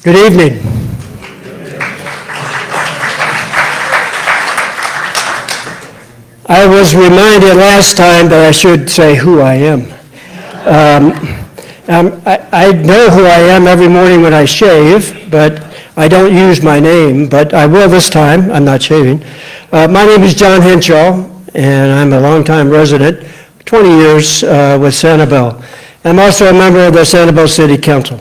Good evening. I was reminded last time that I should say who I am. I know who I am every morning when I shave, but I don't use my name, but I will this time. I'm not shaving. My name is John Henshaw, and I'm a longtime resident, 20 years with Sanibel. I'm also a member of the Sanibel City Council.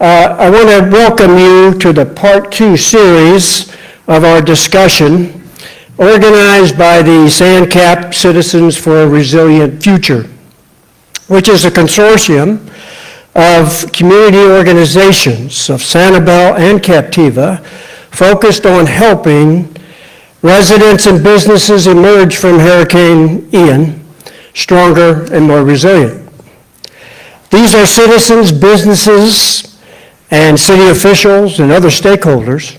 I want to welcome you to the Part 2 series of our discussion organized by the SanCap Citizens for a Resilient Future, which is a consortium of community organizations of Sanibel and Captiva focused on helping residents and businesses emerge from Hurricane Ian stronger and more resilient. These are citizens, businesses, and city officials and other stakeholders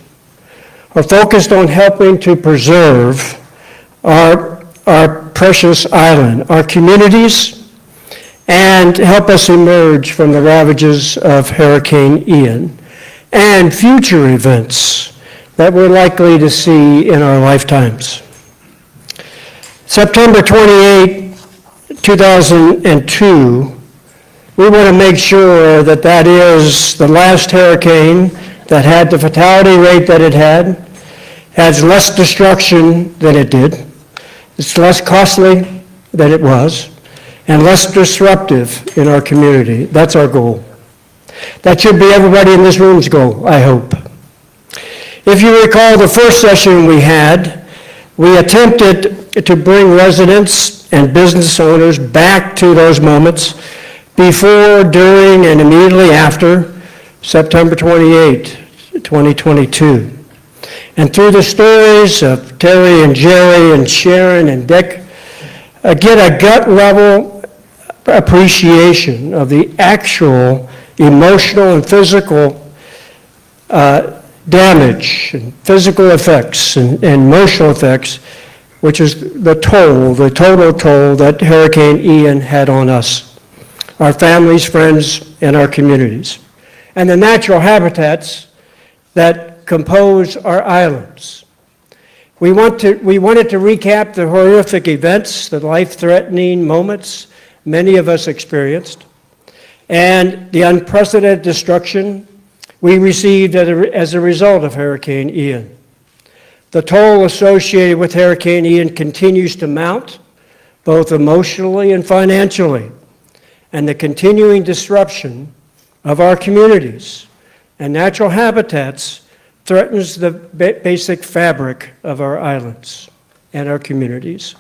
are focused on helping to preserve our precious island, our communities, and help us emerge from the ravages of Hurricane Ian and future events that we're likely to see in our lifetimes. September 28, 2002, we want to make sure that that is the last hurricane that had the fatality rate that it had, has less destruction than it did, it's less costly than it was, and less disruptive in our community. That's our goal. That should be everybody in this room's goal, I hope. If you recall the first session we had, we attempted to bring residents and business owners back to those moments before, during, and immediately after September 28, 2022. And through the stories of Terry and Jerry and Sharon and Dick, get a gut-level appreciation of the actual emotional and physical damage and physical effects and emotional effects, which is the total toll that Hurricane Ian had on us, our families, friends, and our communities, and the natural habitats that compose our islands. We wanted to recap the horrific events, the life-threatening moments many of us experienced, and the unprecedented destruction we received as a result of Hurricane Ian. The toll associated with Hurricane Ian continues to mount, both emotionally and financially, and the continuing disruption of our communities and natural habitats threatens the basic fabric of our islands and our communities.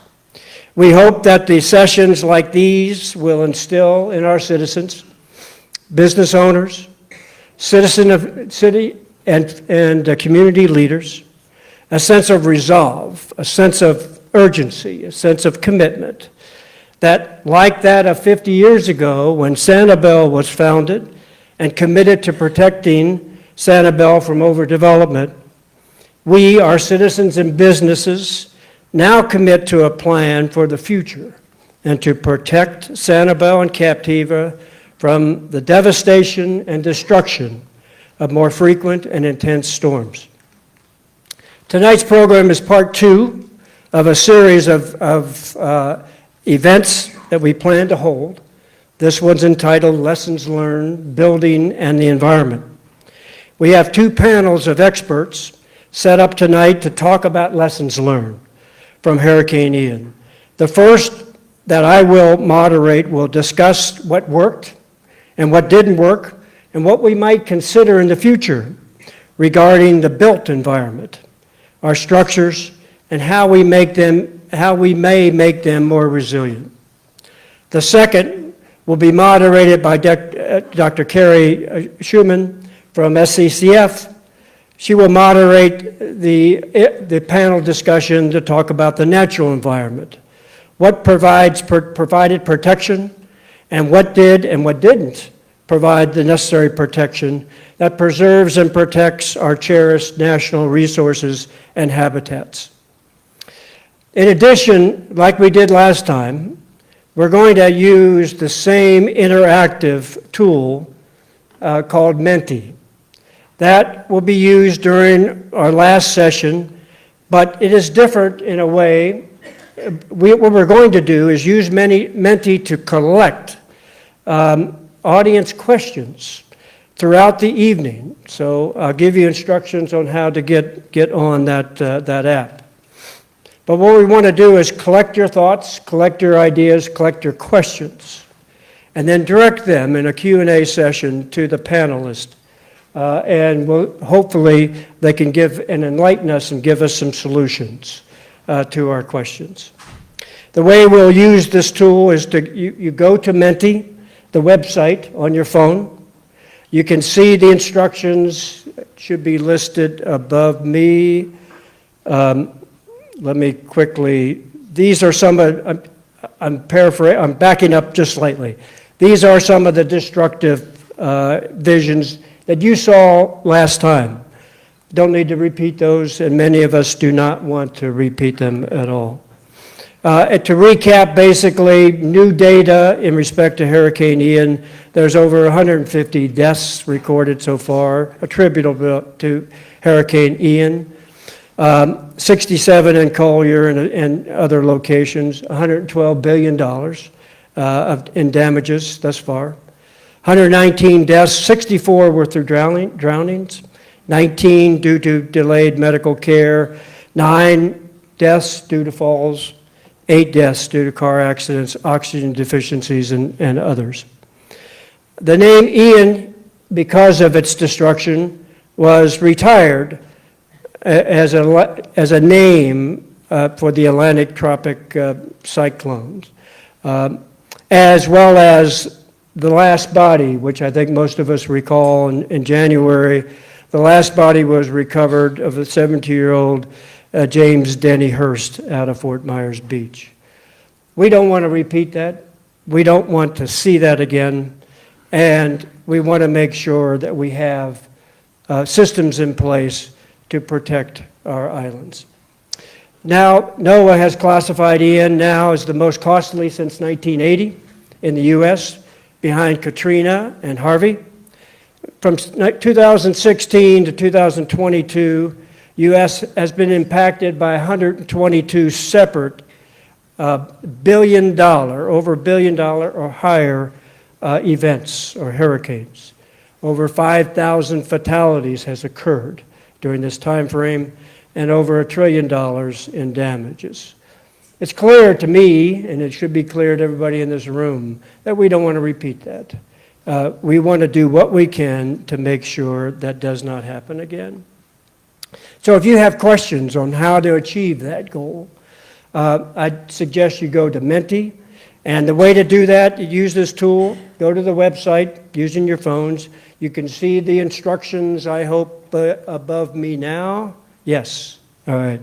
We hope that the sessions like these will instill in our citizens, business owners, city and community leaders a sense of resolve, a sense of urgency, a sense of commitment, that, like that of 50 years ago when Sanibel was founded and committed to protecting Sanibel from overdevelopment, we, our citizens and businesses, now commit to a plan for the future and to protect Sanibel and Captiva from the devastation and destruction of more frequent and intense storms. Tonight's program is part 2 of a series of events that we plan to hold. This one's entitled Lessons Learned, Building and the Environment. We have 2 panels of experts set up tonight to talk about lessons learned from Hurricane Ian. The first that I will moderate will discuss what worked and what didn't work and what we might consider in the future regarding the built environment, our structures, and how we may make them more resilient. The second will be moderated by Dr. Carrie Schumann from SCCF. She will moderate the panel discussion to talk about the natural environment, what provided protection, and what did and what didn't provide the necessary protection that preserves and protects our cherished national resources and habitats. In addition, like we did last time, we're going to use the same interactive tool called Menti. That will be used during our last session, but it is different in a way. What we're going to do is use Menti to collect audience questions throughout the evening. So I'll give you instructions on how to get on that app. But what we want to do is collect your thoughts, collect your ideas, collect your questions, and then direct them in a Q&A session to the panelists. And hopefully they can give and enlighten us and give us some solutions to our questions. The way we'll use this tool is you go to Menti, the website, on your phone. You can see the instructions, should be listed above me. Let me quickly, these are some of, I'm paraphrasing, I'm backing up just slightly. These are some of the destructive visions that you saw last time. Don't need to repeat those, and many of us do not want to repeat them at all. To recap, basically, new data in respect to Hurricane Ian. There's over 150 deaths recorded so far, attributable to Hurricane Ian. 67 in Collier and other locations, $112 billion in damages thus far. 119 deaths, 64 were through drownings, 19 due to delayed medical care, 9 deaths due to falls, 8 deaths due to car accidents, oxygen deficiencies, and others. The name Ian, because of its destruction, was retired as a name for the Atlantic tropic cyclones, as well as the last body, which I think most of us recall in January. The last body was recovered of a 70-year-old James Denny Hurst out of Fort Myers Beach. We don't want to repeat that. We don't want to see that again. And we want to make sure that we have systems in place to protect our islands. Now, NOAA has classified Ian now as the most costly since 1980 in the U.S., behind Katrina and Harvey. From 2016 to 2022, U.S. has been impacted by 122 separate over $1 billion or higher events or hurricanes. Over 5,000 fatalities has occurred during this time frame, and over $1 trillion in damages. It's clear to me, and it should be clear to everybody in this room, that we don't want to repeat that. We want to do what we can to make sure that does not happen again. So if you have questions on how to achieve that goal, I'd suggest you go to Menti. And the way to do that, you use this tool, go to the website using your phones. You can see the instructions, I hope, above me now. Yes, all right.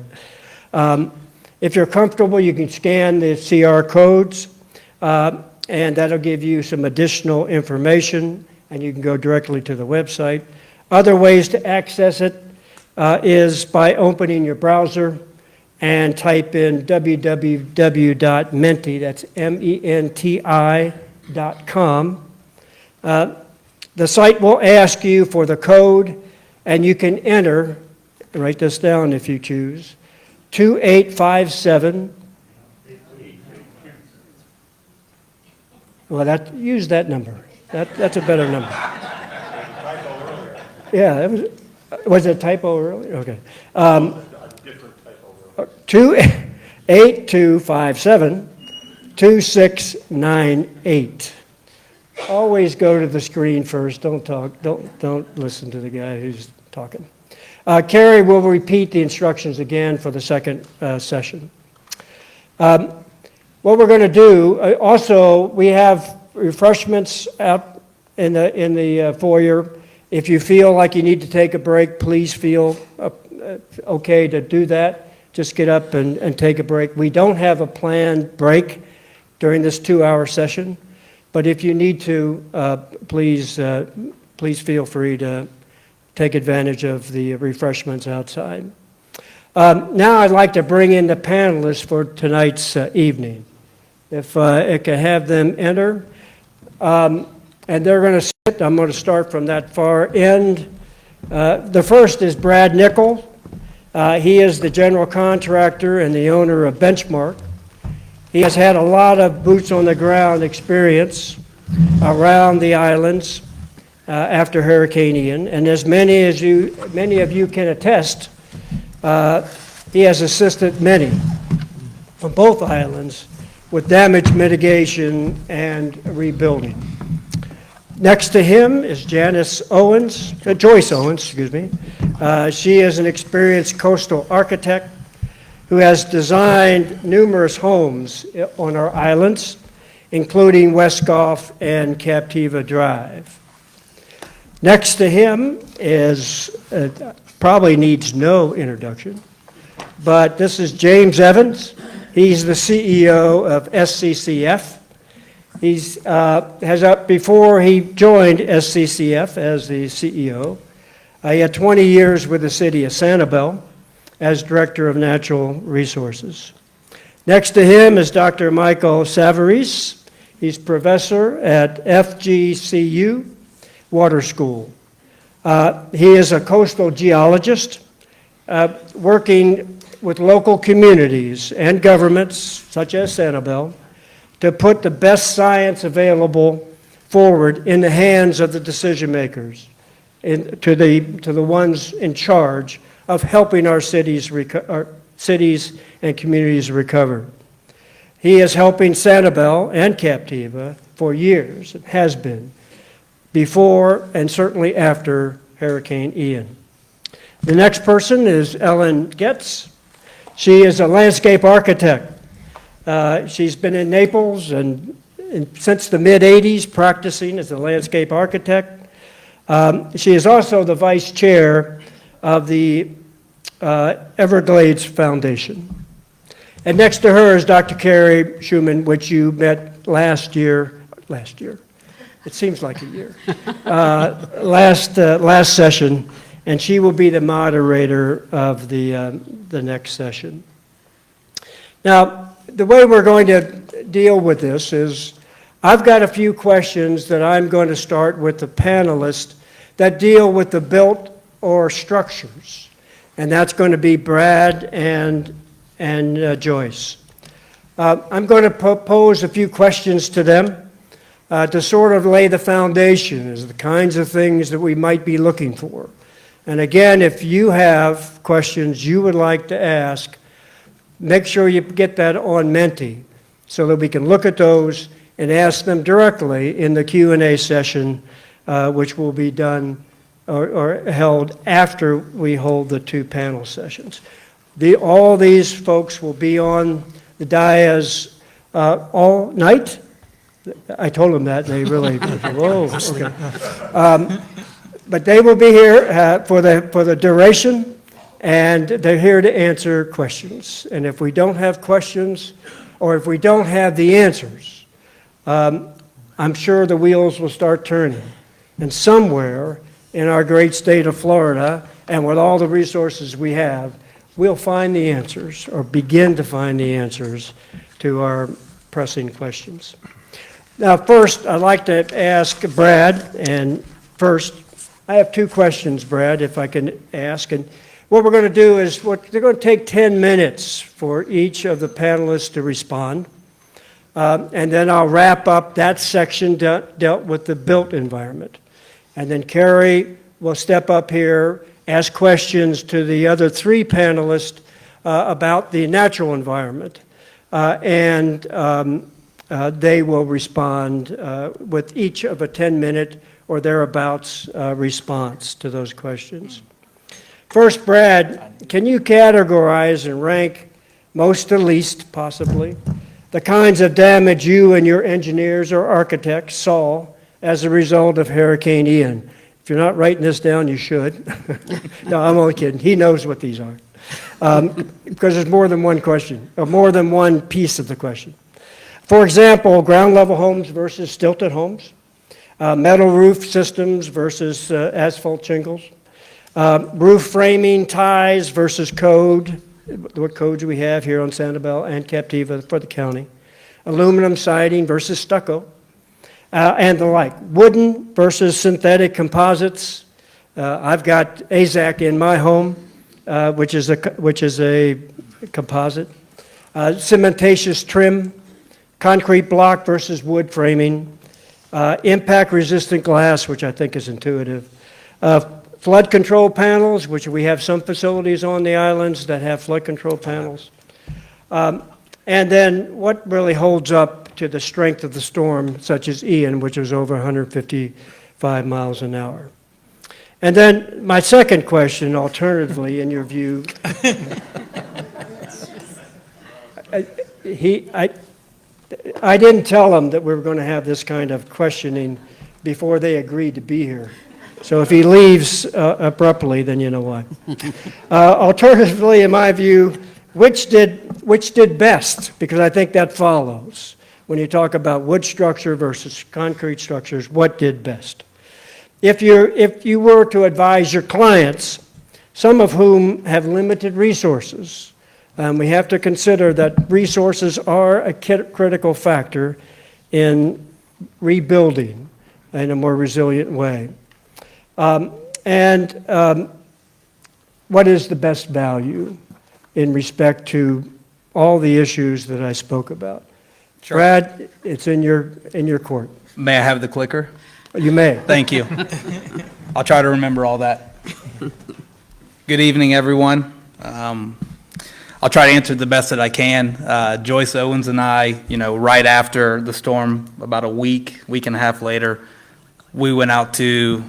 If you're comfortable, you can scan the CR codes, and that'll give you some additional information, and you can go directly to the website. Other ways to access it is by opening your browser and type in www.menti, that's MENTI.com. The site will ask you for the code, and you can enter, write this down if you choose, 2857. Well, use that number. That's a better number. Yeah, was it a typo earlier? Okay. 8257-2698. Always go to the screen first. Don't talk. Don't listen to the guy who's talking. Carrie will repeat the instructions again for the second session. What we're going to do, also, we have refreshments out in the foyer. If you feel like you need to take a break, please feel okay to do that. Just get up and take a break. We don't have a planned break during this 2-hour session, but if you need to, please feel free to take advantage of the refreshments outside. Now I'd like to bring in the panelists for tonight's evening. If I could have them enter. And they're going to sit. I'm going to start from that far end The first is Brad Nickel. He is the general contractor and the owner of Benchmark. He has had a lot of boots on the ground experience around the islands after Hurricane Ian, and as many of you can attest, he has assisted many from both islands with damage mitigation and rebuilding. Next to him is Joyce Owens, excuse me. She is an experienced coastal architect who has designed numerous homes on our islands, including Westgolf and Captiva Drive. Next to him is, probably needs no introduction, but this is James Evans. He's the CEO of SCCF. Before he joined SCCF as the CEO, he had 20 years with the city of Sanibel as Director of Natural Resources. Next to him is Dr. Michael Savarese. He's professor at FGCU Water School. He is a coastal geologist working with local communities and governments, such as Sanibel, to put the best science available forward in the hands of the decision makers, to the ones in charge of helping our cities and communities recover. He is helping Sanibel and Captiva for years, it has been, before and certainly after Hurricane Ian. The next person is Ellen Getz. She is a landscape architect. She's been in Naples and since the mid-'80s practicing as a landscape architect. She is also the vice chair of the Everglades Foundation. And next to her is Dr. Carrie Schumann, which you met last year. It seems like a year. Last session, and she will be the moderator of the next session. Now, the way we're going to deal with this is I've got a few questions that I'm going to start with the panelists that deal with the built or structures, and that's going to be Brad and Joyce. I'm going to pose a few questions to them to sort of lay the foundation as the kinds of things that we might be looking for. And again, if you have questions you would like to ask, make sure you get that on Menti so that we can look at those and ask them directly in the Q&A session, which will be done or held after we hold the two panel sessions. All these folks will be on the dais all night. I told them that, and they really, whoa, okay. But they will be here for the duration, and they're here to answer questions. And if we don't have questions, or if we don't have the answers, I'm sure the wheels will start turning. And somewhere in our great state of Florida, and with all the resources we have, we'll find the answers, or begin to find the answers to our pressing questions. Now, first, I'd like to ask Brad, and first, I have two questions, Brad, if I can ask. And what we're going to do is, they're going to take 10 minutes for each of the panelists to respond. And then I'll wrap up that section dealt with the built environment. And then Carrie will step up here, ask questions to the other three panelists about the natural environment. And they will respond with each of a 10-minute or thereabouts response to those questions. First, Brad, can you categorize and rank most to least, possibly, the kinds of damage you and your engineers or architects saw as a result of Hurricane Ian? If you're not writing this down, you should. No, I'm only kidding. He knows what these are. Because there's more than one question, or more than one piece of the question. For example, ground level homes versus stilted homes, metal roof systems versus asphalt shingles, roof framing ties versus code, what codes we have here on Sanibel and Captiva for the county, aluminum siding versus stucco, and the like, wooden versus synthetic composites, I've got AZAC in my home, which is a composite. Cementatious trim, concrete block versus wood framing, impact-resistant glass, which I think is intuitive, flood control panels, which we have some facilities on the islands that have flood control panels. And then what really holds up to the strength of the storm, such as Ian, which was over 155 miles an hour. And then my second question, alternatively, in your view, I didn't tell him that we were going to have this kind of questioning before they agreed to be here. So if he leaves abruptly, then you know why. Alternatively, in my view, which did best? Because I think that follows. When you talk about wood structure versus concrete structures, what did best? If you were to advise your clients, some of whom have limited resources, we have to consider that resources are a critical factor in rebuilding in a more resilient way. What is the best value in respect to all the issues that I spoke about? Sure. Brad, it's in your court. May I have the clicker? You may. Thank you. I'll try to remember all that. Good evening, everyone. I'll try to answer the best that I can. Joyce Owens and I, right after the storm, about a week and a half later, we went out to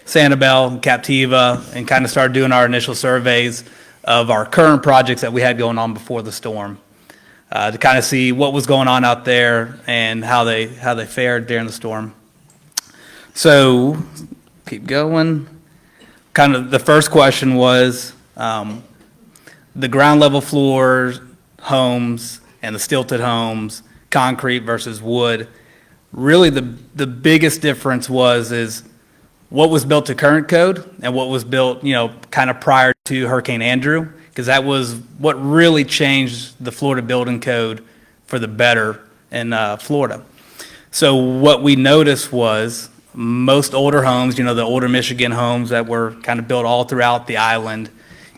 Sanibel and Captiva and kind of started doing our initial surveys of our current projects that we had going on before the storm, to kind of see what was going on out there and how they fared during the storm. So, keep going. Kind of the first question was the ground level floors, homes, and the stilted homes, concrete versus wood. Really, the biggest difference is what was built to current code and what was built, kind of prior to Hurricane Andrew, because that was what really changed the Florida building code for the better in Florida. So what we noticed was most older homes, the older Michigan homes that were kind of built all throughout the island,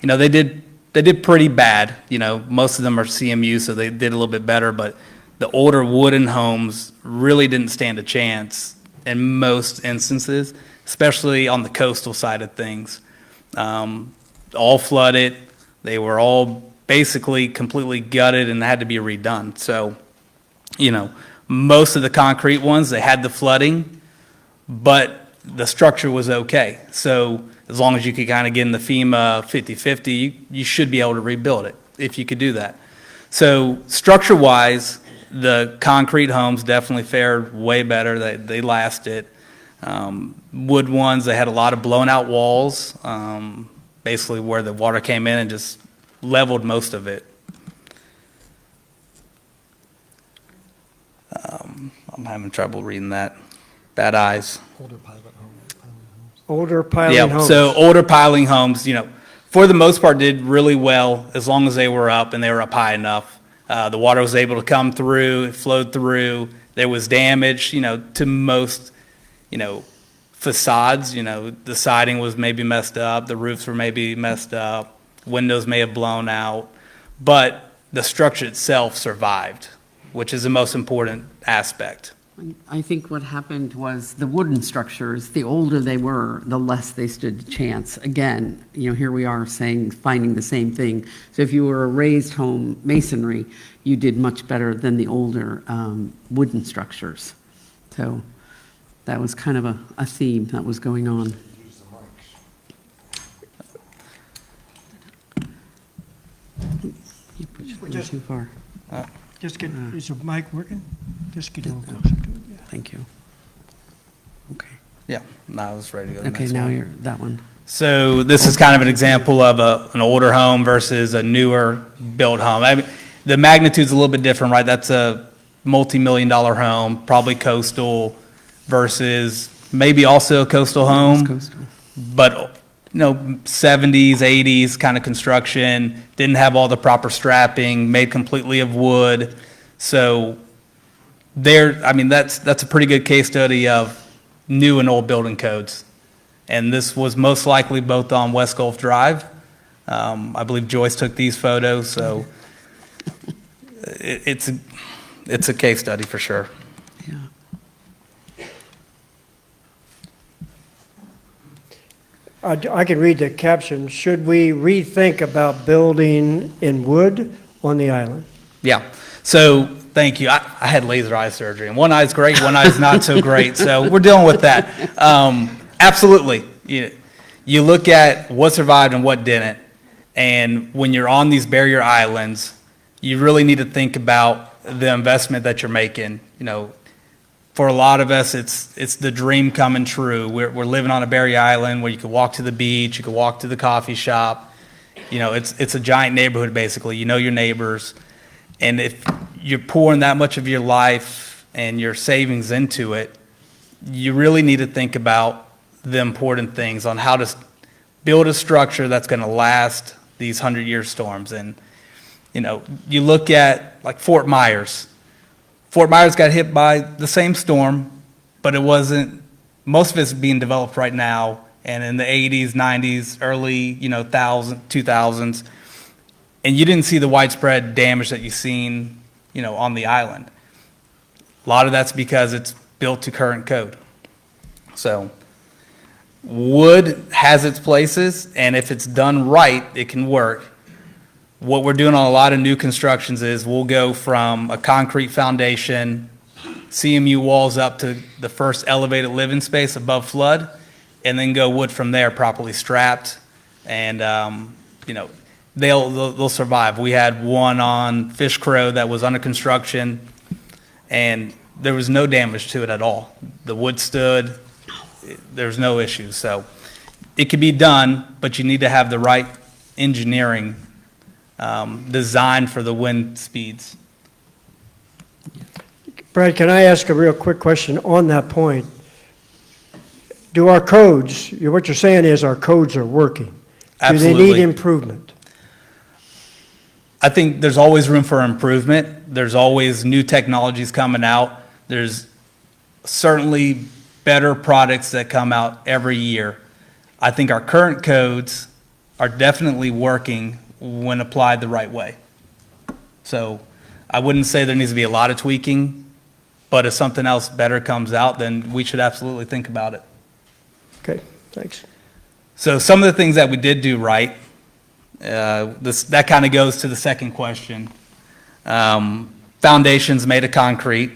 they did pretty bad. Most of them are CMU, so they did a little bit better, but the older wooden homes really didn't stand a chance in most instances, especially on the coastal side of things. All flooded. They were all basically completely gutted and had to be redone. So, most of the concrete ones, they had the flooding, but the structure was okay. So as long as you could kind of get in the FEMA 50/50, you should be able to rebuild it if you could do that. So structure-wise, the concrete homes definitely fared way better. They lasted. Wood ones, they had a lot of blown out walls, basically where the water came in and just leveled most of it. I'm having trouble reading that. Bad eyes. Older piling homes. So older piling homes, for the most part did really well as long as they were up and they were up high enough. The water was able to come through, it flowed through. There was damage, to most, facades. The siding was maybe messed up, the roofs were maybe messed up, windows may have blown out, but the structure itself survived, which is the most important aspect. I think what happened was the wooden structures, the older they were, the less they stood a chance. Again, here we are finding the same thing. So if you were a raised home masonry, you did much better than the older wooden structures. So that was kind of a theme that was going on. You pushed it too far. Just get, is the mic working? Just get a little closer to it. Yeah. Thank you. Okay. Yeah, now I was ready to go to the Okay, next now one. you're that one. So this is kind of an example of an older home versus a newer built home. I mean, the magnitude's a little bit different, right? That's a multi-million-dollar home, probably coastal, versus maybe also a coastal home, Coastal. but 70s, 80s kind of construction, didn't have all the proper strapping, made completely of wood. So that's a pretty good case study of new and old building codes. And this was most likely both on West Gulf Drive. I believe Joyce took these photos, so it's a case study for sure. Yeah. I can read the caption. Should we rethink about building in wood on the island? Yeah, so thank you. I had laser eye surgery, and one eye's great, one eye's not so great, so we're dealing with that. Absolutely. You look at what survived and what didn't, and when you're on these barrier islands, you really need to think about the investment that you're making. For a lot of us, it's the dream coming true. We're living on a barrier island where you can walk to the beach, you can walk to the coffee shop. It's a giant neighborhood, basically. You know your neighbors. And if you're pouring that much of your life and your savings into it, you really need to think about the important things on how to build a structure that's going to last these 100-year storms. And, you look at like Fort Myers. Fort Myers got hit by the same storm, but it wasn't, most of it's being developed right now. And in the 80s, 90s, early, 2000s, and you didn't see the widespread damage that you've seen, on the island. A lot of that's because it's built to current code. So wood has its places, and if it's done right, it can work. What we're doing on a lot of new constructions is we'll go from a concrete foundation, CMU walls up to the first elevated living space above flood, and then go wood from there, properly strapped, and they'll survive. We had one on Fish Crow that was under construction, and there was no damage to it at all. The wood stood. There's no issues. So it can be done, but you need to have the right engineering design for the wind speeds. Brad, can I ask a real quick question on that point? Do our codes, what you're saying is our codes are working? Absolutely. Do they need improvement? I think there's always room for improvement. There's always new technologies coming out. There's certainly better products that come out every year. I think our current codes are definitely working when applied the right way. So I wouldn't say there needs to be a lot of tweaking, but if something else better comes out, then we should absolutely think about it. Okay, thanks. So some of the things that we did do right, that kind of goes to the second question. Foundations made of concrete,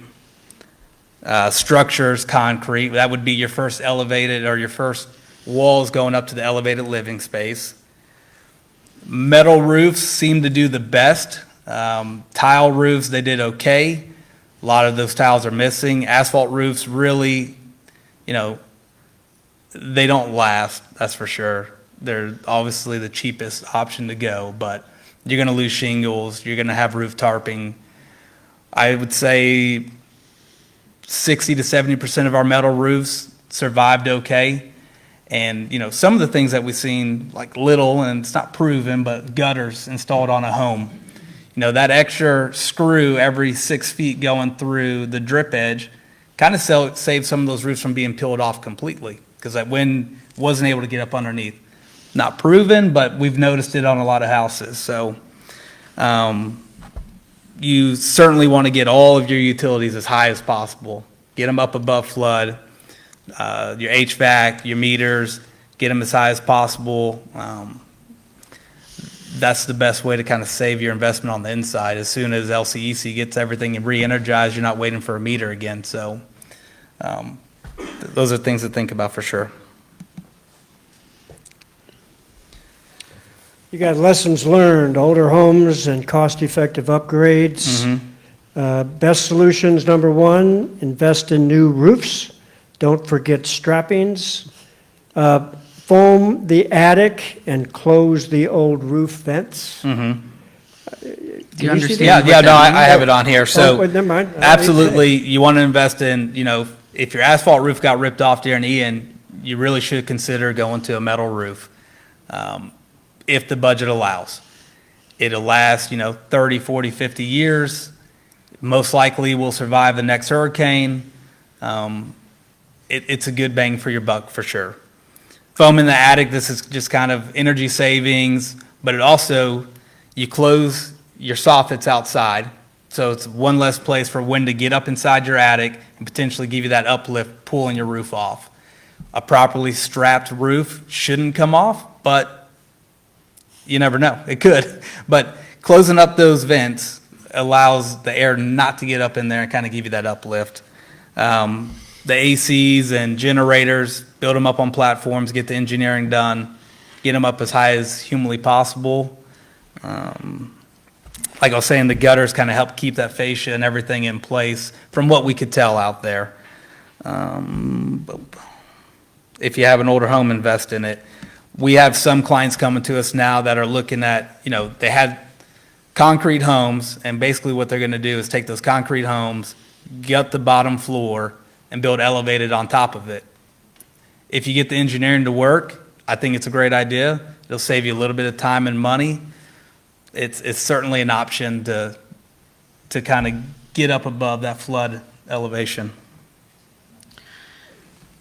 structures concrete. That would be your first elevated or your first walls going up to the elevated living space. Metal roofs seem to do the best. Tile roofs, they did okay. A lot of those tiles are missing. Asphalt roofs really, they don't last, that's for sure. They're obviously the cheapest option to go, but you're going to lose shingles. You're going to have roof tarping. I would say 60 to 70% of our metal roofs survived okay. And, some of the things that we've seen, like little, and it's not proven, but gutters installed on a home. That extra screw every 6 feet going through the drip edge kind of saved some of those roofs from being peeled off completely because that wind wasn't able to get up underneath. Not proven, but we've noticed it on a lot of houses. So you certainly want to get all of your utilities as high as possible. Get them up above flood. Your HVAC, your meters, get them as high as possible. That's the best way to kind of save your investment on the inside. As soon as LCEC gets everything re-energized, you're not waiting for a meter again. So those are things to think about for sure. You got lessons learned, older homes and cost-effective upgrades. Best solutions, number one, invest in new roofs. Don't forget strappings. Foam the attic and close the old roof vents. Do you see understand? that? Yeah, what no, that I have it on here. So wait, never mind. absolutely, you want to invest in, if your asphalt roof got ripped off during Ian, you really should consider going to a metal roof if the budget allows. It'll last, 30, 40, 50 years. Most likely will survive the next hurricane. It's a good bang for your buck for sure. Foam in the attic, this is just kind of energy savings, but it also, you close your soffits outside, so it's one less place for wind to get up inside your attic and potentially give you that uplift, pulling your roof off. A properly strapped roof shouldn't come off, but you never know, it could. But closing up those vents allows the air not to get up in there and kind of give you that uplift. The ACs and generators, build them up on platforms, get the engineering done, get them up as high as humanly possible. Like I was saying, the gutters kind of help keep that fascia and everything in place from what we could tell out there. If you have an older home, invest in it. We have some clients coming to us now that are looking at, they had concrete homes, and basically what they're going to do is take those concrete homes, gut the bottom floor, and build elevated on top of it. If you get the engineering to work, I think it's a great idea. It'll save you a little bit of time and money. It's certainly an option to kind of get up above that flood elevation.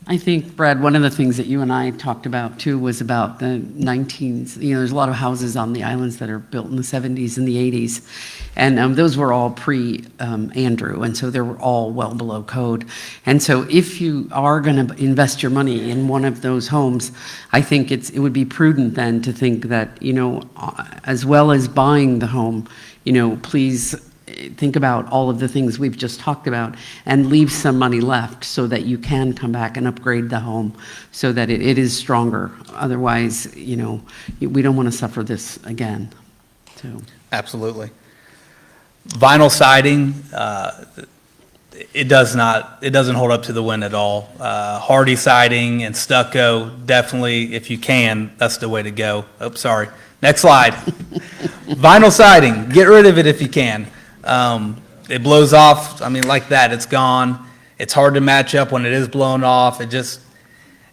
I think, Brad, one of the things that you and I talked about too was about the there's a lot of houses on the islands that are built in the 70s and the 80s. And those were all pre-Andrew, and so they were all well below code. And so if you are going to invest your money in one of those homes, I think it would be prudent then to think that, as well as buying the home, please think about all of the things we've just talked about and leave some money left so that you can come back and upgrade the home so that it is stronger. Otherwise, we don't want to suffer this again. So. Absolutely. Vinyl siding, it doesn't hold up to the wind at all. Hardy siding and stucco, definitely, if you can, that's the way to go. Oh, sorry. Next slide. Vinyl siding, get rid of it if you can. It blows off, like that, it's gone. It's hard to match up when it is blown off. It just,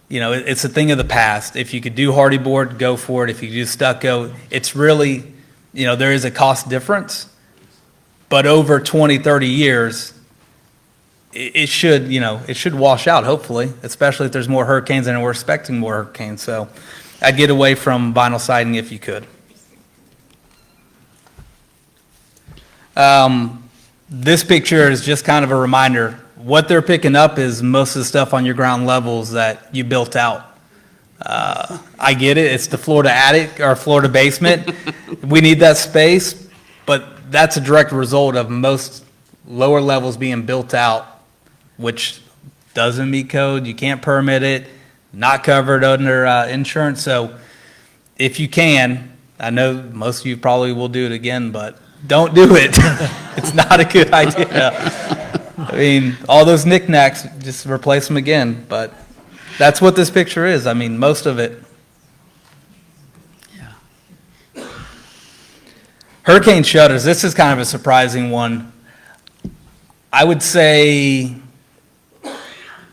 it's a thing of the past. If you could do hardy board, go for it. If you do stucco, it's really, there is a cost difference. But over 20, 30 years, it should wash out, hopefully, especially if there's more hurricanes, and we're expecting more hurricanes. So I'd get away from vinyl siding if you could. This picture is just kind of a reminder. What they're picking up is most of the stuff on your ground levels that you built out. I get it. It's the floor to attic or floor to basement. We need that space, but that's a direct result of most lower levels being built out, which doesn't meet code. You can't permit it, not covered under insurance. So if you can, I know most of you probably will do it again, but don't do it. It's not a good idea. All those knickknacks, just replace them again. But that's what this picture is. Most of it. Yeah. Hurricane shutters, this is kind of a surprising one. I would say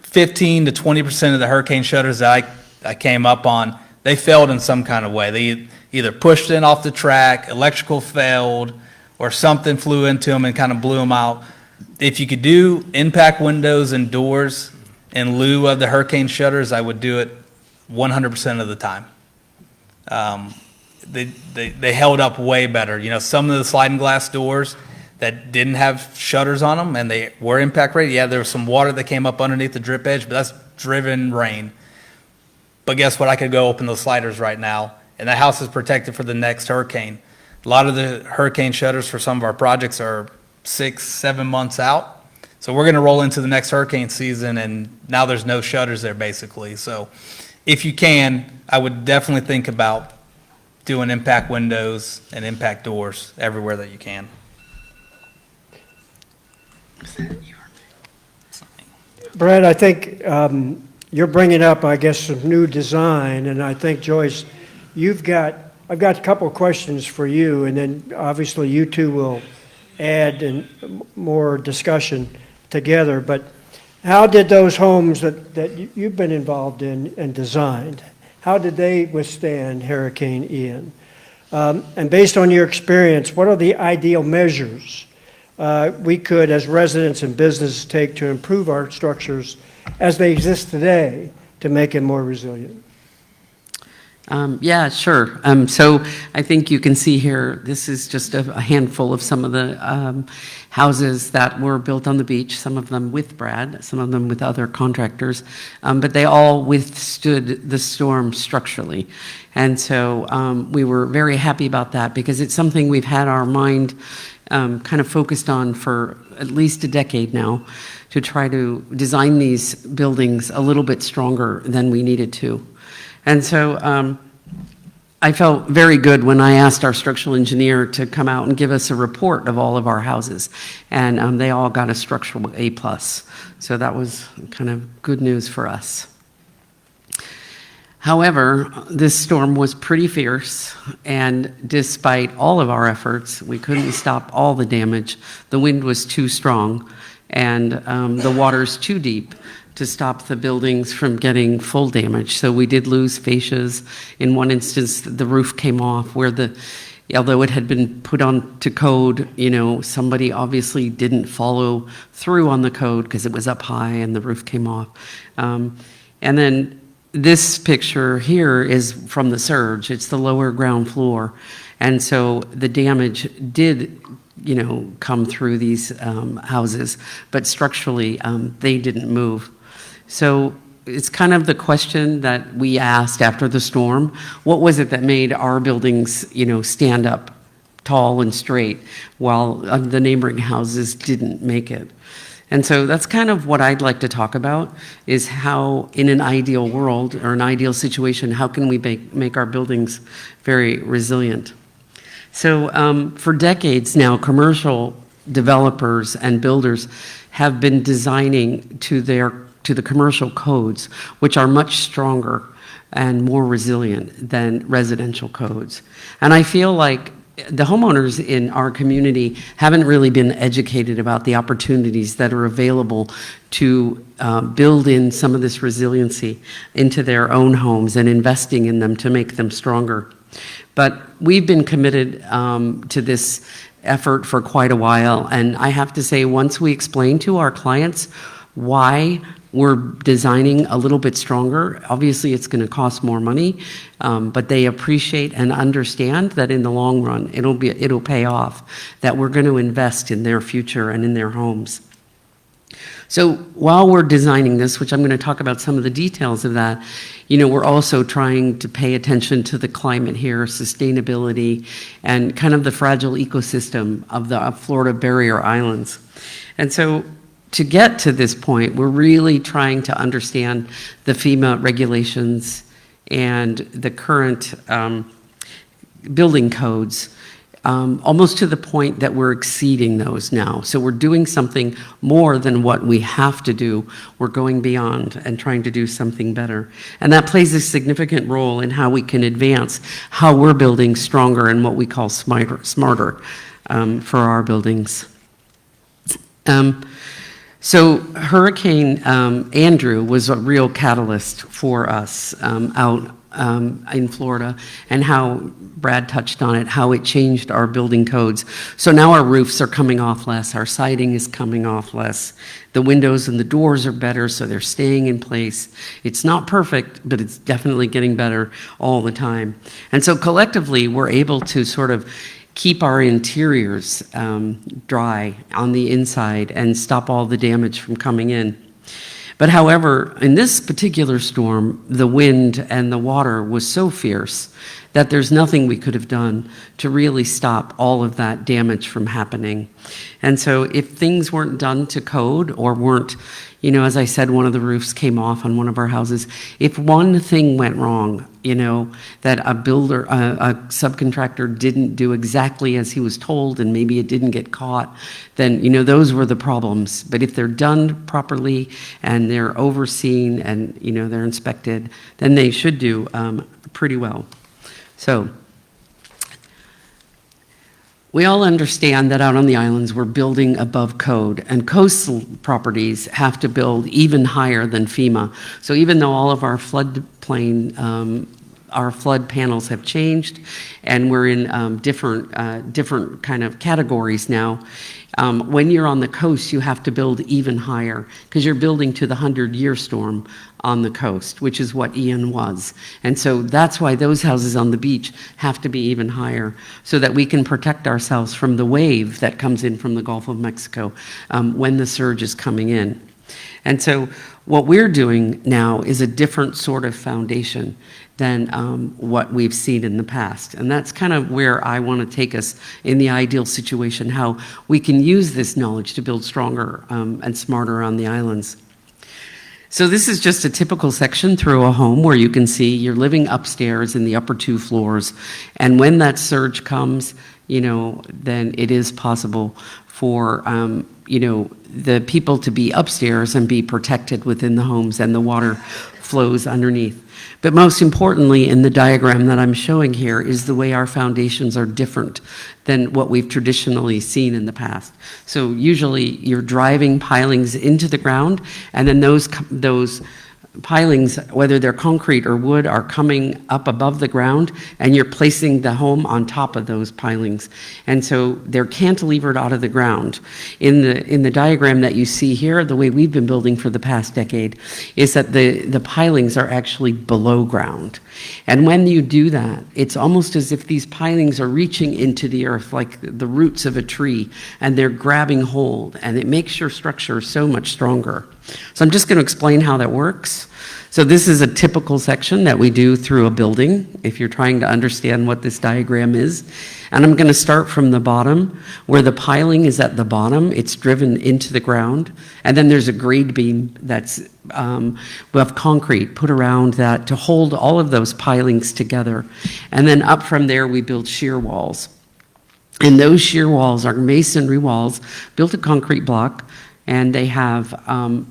15 to 20% of the hurricane shutters that I came up on, they failed in some kind of way. They either pushed in off the track, electrical failed, or something flew into them and kind of blew them out. If you could do impact windows and doors in lieu of the hurricane shutters, I would do it 100% of the time. They held up way better. Some of the sliding glass doors that didn't have shutters on them and they were impact rated, yeah, there was some water that came up underneath the drip edge, but that's driven rain. But guess what? I could go open those sliders right now, and that house is protected for the next hurricane. A lot of the hurricane shutters for some of our projects are 6-7 months out. So we're going to roll into the next hurricane season, and now there's no shutters there, basically. So if you can, I would definitely think about doing impact windows and impact doors everywhere that you can. Brad, I think you're bringing up, I guess, some new design, and I think, Joyce, I've got a couple of questions for you, and then obviously you two will add in more discussion together. But how did those homes that you've been involved in and designed, how did they withstand Hurricane Ian? And based on your experience, what are the ideal measures we could, as residents and businesses, take to improve our structures as they exist today to make them more resilient? Yeah, sure. So I think you can see here, this is just a handful of some of the houses that were built on the beach, some of them with Brad, some of them with other contractors, but they all withstood the storm structurally. And so we were very happy about that because it's something we've had our mind kind of focused on for at least a decade now, to try to design these buildings a little bit stronger than we needed to. And so I felt very good when I asked our structural engineer to come out and give us a report of all of our houses. And they all got a structural A+. So that was kind of good news for us. However, this storm was pretty fierce, and despite all of our efforts, we couldn't stop all the damage. The wind was too strong, and the water's too deep to stop the buildings from getting full damage. So we did lose fascias. In one instance, the roof came off where although it had been put on to code, somebody obviously didn't follow through on the code because it was up high and the roof came off. And then this picture here is from the surge. It's the lower ground floor. And so the damage did come through these houses, but structurally they didn't move. So it's kind of the question that we asked after the storm: what was it that made our buildings, stand up tall and straight while the neighboring houses didn't make it? And so that's kind of what I'd like to talk about, is how in an ideal world or an ideal situation, how can we make our buildings very resilient? So for decades now, commercial developers and builders have been designing to the commercial codes, which are much stronger and more resilient than residential codes. And I feel like the homeowners in our community haven't really been educated about the opportunities that are available to build in some of this resiliency into their own homes and investing in them to make them stronger. But we've been committed to this effort for quite a while, and I have to say, once we explain to our clients why we're designing a little bit stronger, obviously it's going to cost more money, but they appreciate and understand that in the long run it'll pay off, that we're going to invest in their future and in their homes. So while we're designing this, which I'm going to talk about some of the details of that, we're also trying to pay attention to the climate here, sustainability, and kind of the fragile ecosystem of the Florida barrier islands. And so to get to this point, we're really trying to understand the FEMA regulations and the current building codes, almost to the point that we're exceeding those now. So we're doing something more than what we have to do. We're going beyond and trying to do something better. And that plays a significant role in how we can advance how we're building stronger and what we call smarter for our buildings. So Hurricane Andrew was a real catalyst for us out in Florida, and how Brad touched on it, how it changed our building codes. So now our roofs are coming off less, our siding is coming off less, the windows and the doors are better, so they're staying in place. It's not perfect, but it's definitely getting better all the time. And so collectively, we're able to sort of keep our interiors dry on the inside and stop all the damage from coming in. But however, in this particular storm, the wind and the water was so fierce that there's nothing we could have done to really stop all of that damage from happening. And so if things weren't done to code or weren't, as I said, one of the roofs came off on one of our houses, if one thing went wrong, that a builder, a subcontractor didn't do exactly as he was told and maybe it didn't get caught, then, those were the problems. But if they're done properly and they're overseen and, they're inspected, then they should do pretty well. So we all understand that out on the islands we're building above code, and coastal properties have to build even higher than FEMA. So even though all of our floodplain our flood panels have changed, and we're in different kind of categories now. When you're on the coast, you have to build even higher because you're building to the 100-year storm on the coast, which is what Ian was. And so that's why those houses on the beach have to be even higher so that we can protect ourselves from the wave that comes in from the Gulf of Mexico when the surge is coming in. And so what we're doing now is a different sort of foundation than what we've seen in the past. And that's kind of where I want to take us in the ideal situation, how we can use this knowledge to build stronger and smarter on the islands. So this is just a typical section through a home where you can see you're living upstairs in the upper 2 floors. And when that surge comes, then it is possible for, the people to be upstairs and be protected within the homes and the water flows underneath. But most importantly, in the diagram that I'm showing here is the way our foundations are different than what we've traditionally seen in the past. So usually you're driving pilings into the ground, and then those pilings, whether they're concrete or wood, are coming up above the ground, and you're placing the home on top of those pilings. And so they're cantilevered out of the ground. In the diagram that you see here, the way we've been building for the past decade, is that the pilings are actually below ground. And when you do that, it's almost as if these pilings are reaching into the earth like the roots of a tree, and they're grabbing hold, and it makes your structure so much stronger. So I'm just going to explain how that works. So this is a typical section that we do through a building, if you're trying to understand what this diagram is. And I'm going to start from the bottom, where the piling is at the bottom. It's driven into the ground. And then there's a grade beam that's of concrete put around that to hold all of those pilings together. And then up from there, we build shear walls. And those shear walls are masonry walls built of concrete block. And they have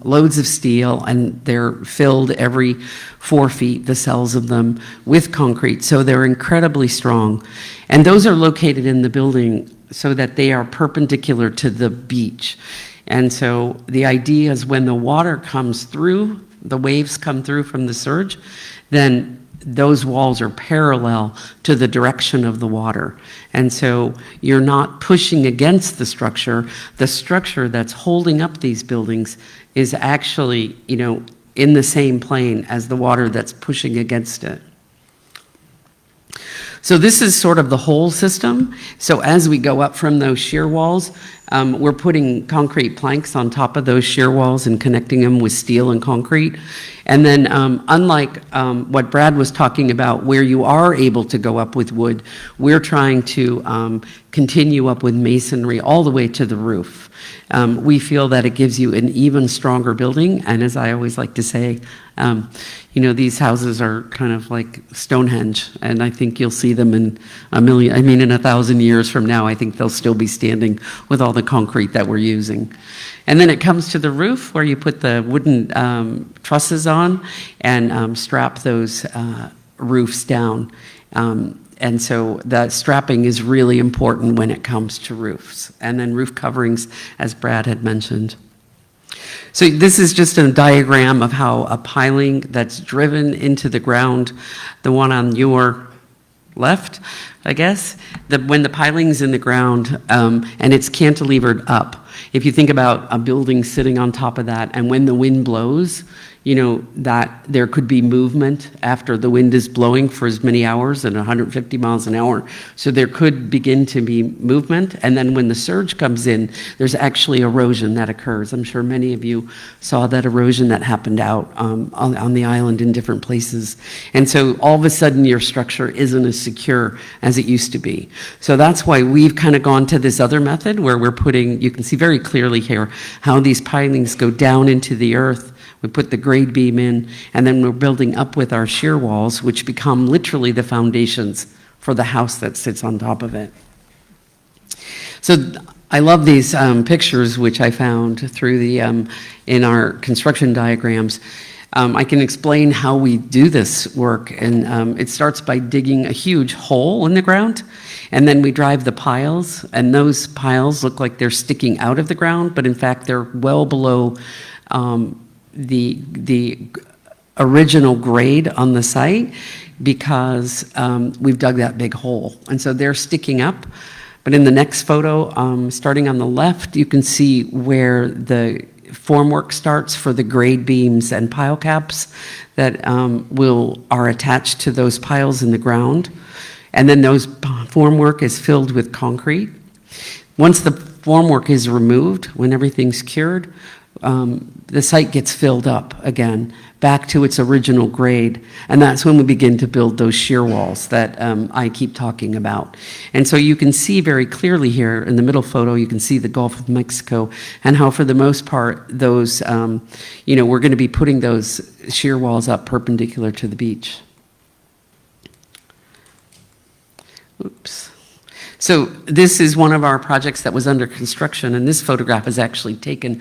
loads of steel, and they're filled every 4 feet, the cells of them, with concrete. So they're incredibly strong. And those are located in the building so that they are perpendicular to the beach. And so the idea is when the water comes through, the waves come through from the surge, then those walls are parallel to the direction of the water. And so you're not pushing against the structure. The structure that's holding up these buildings is actually, in the same plane as the water that's pushing against it. So this is sort of the whole system. So as we go up from those shear walls, we're putting concrete planks on top of those shear walls and connecting them with steel and concrete. And then unlike what Brad was talking about, where you are able to go up with wood, we're trying to continue up with masonry all the way to the roof. We feel that it gives you an even stronger building. And as I always like to say, these houses are kind of like Stonehenge, and I think you'll see them in in 1,000 years from now, I think they'll still be standing with all the concrete that we're using. And then it comes to the roof, where you put the wooden trusses on and strap those roofs down. And so that strapping is really important when it comes to roofs. And then roof coverings, as Brad had mentioned. So this is just a diagram of how a piling that's driven into the ground, the one on your left, I guess, when the piling's in the ground and it's cantilevered up. If you think about a building sitting on top of that, and when the wind blows, that there could be movement after the wind is blowing for as many hours at 150 miles an hour. So there could begin to be movement. And then when the surge comes in, there's actually erosion that occurs. I'm sure many of you saw that erosion that happened out on the island in different places. And so all of a sudden your structure isn't as secure as it used to be. So that's why we've kind of gone to this other method where we're putting, you can see very clearly here, how these pilings go down into the earth. We put the grade beam in, and then we're building up with our shear walls, which become literally the foundations for the house that sits on top of it. So I love these pictures, which I found through the in our construction diagrams. I can explain how we do this work, and it starts by digging a huge hole in the ground, and then we drive the piles, and those piles look like they're sticking out of the ground, but in fact they're well below the original grade on the site because we've dug that big hole. And so they're sticking up. But in the next photo, starting on the left, you can see where the formwork starts for the grade beams and pile caps that are attached to those piles in the ground. And then those formwork is filled with concrete. Once the formwork is removed, when everything's cured, the site gets filled up again, back to its original grade, and that's when we begin to build those shear walls that I keep talking about. And so you can see very clearly here in the middle photo, you can see the Gulf of Mexico and how for the most part, those, we're going to be putting those shear walls up perpendicular to the beach. Oops. So this is one of our projects that was under construction, and this photograph is actually taken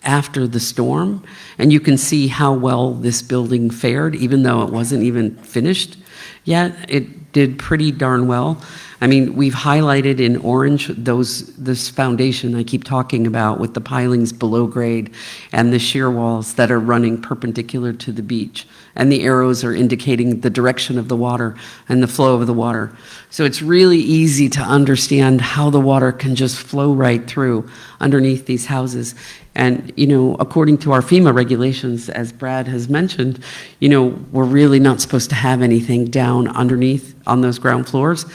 after the storm, and you can see how well this building fared, even though it wasn't even finished yet. It did pretty darn well. I mean, we've highlighted in orange this foundation I keep talking about with the pilings below grade and the shear walls that are running perpendicular to the beach. And the arrows are indicating the direction of the water and the flow of the water. So it's really easy to understand how the water can just flow right through underneath these houses. And, according to our FEMA regulations, as Brad has mentioned, we're really not supposed to have anything down underneath on those ground floors.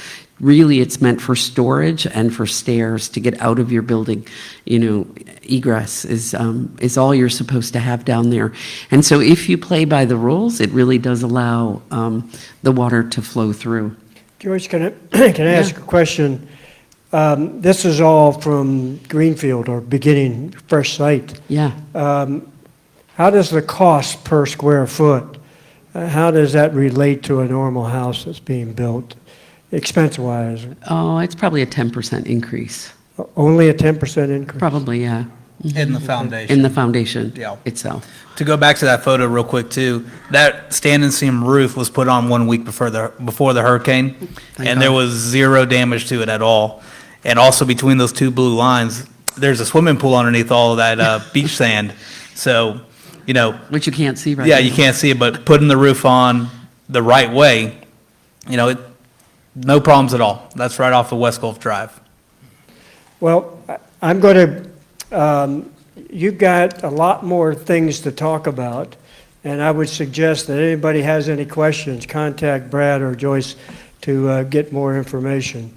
Really, it's meant for storage and for stairs to get out of your building. Egress is all you're supposed to have down there. And so if you play by the rules, it really does allow the water to flow through. Joyce, can I ask a question? This is all from Greenfield or beginning fresh site. Yeah. How does the cost per square foot, how does that relate to a normal house that's being built, expense-wise? Oh, it's probably a 10% increase. Only a 10% increase? Probably, yeah. In the foundation. In the foundation Yeah. itself. To go back to that photo real quick too, that stand and seam roof was put on 1 week before the hurricane, and there was zero damage to it at all. And also between those two blue lines, there's a swimming pool underneath all of that beach sand. So, Which you can't see right yeah, now. you can't see it, but putting the roof on the right way, no problems at all. That's right off of West Gulf Drive. Well, I'm going to, you've got a lot more things to talk about, and I would suggest that anybody has any questions, contact Brad or Joyce to get more information.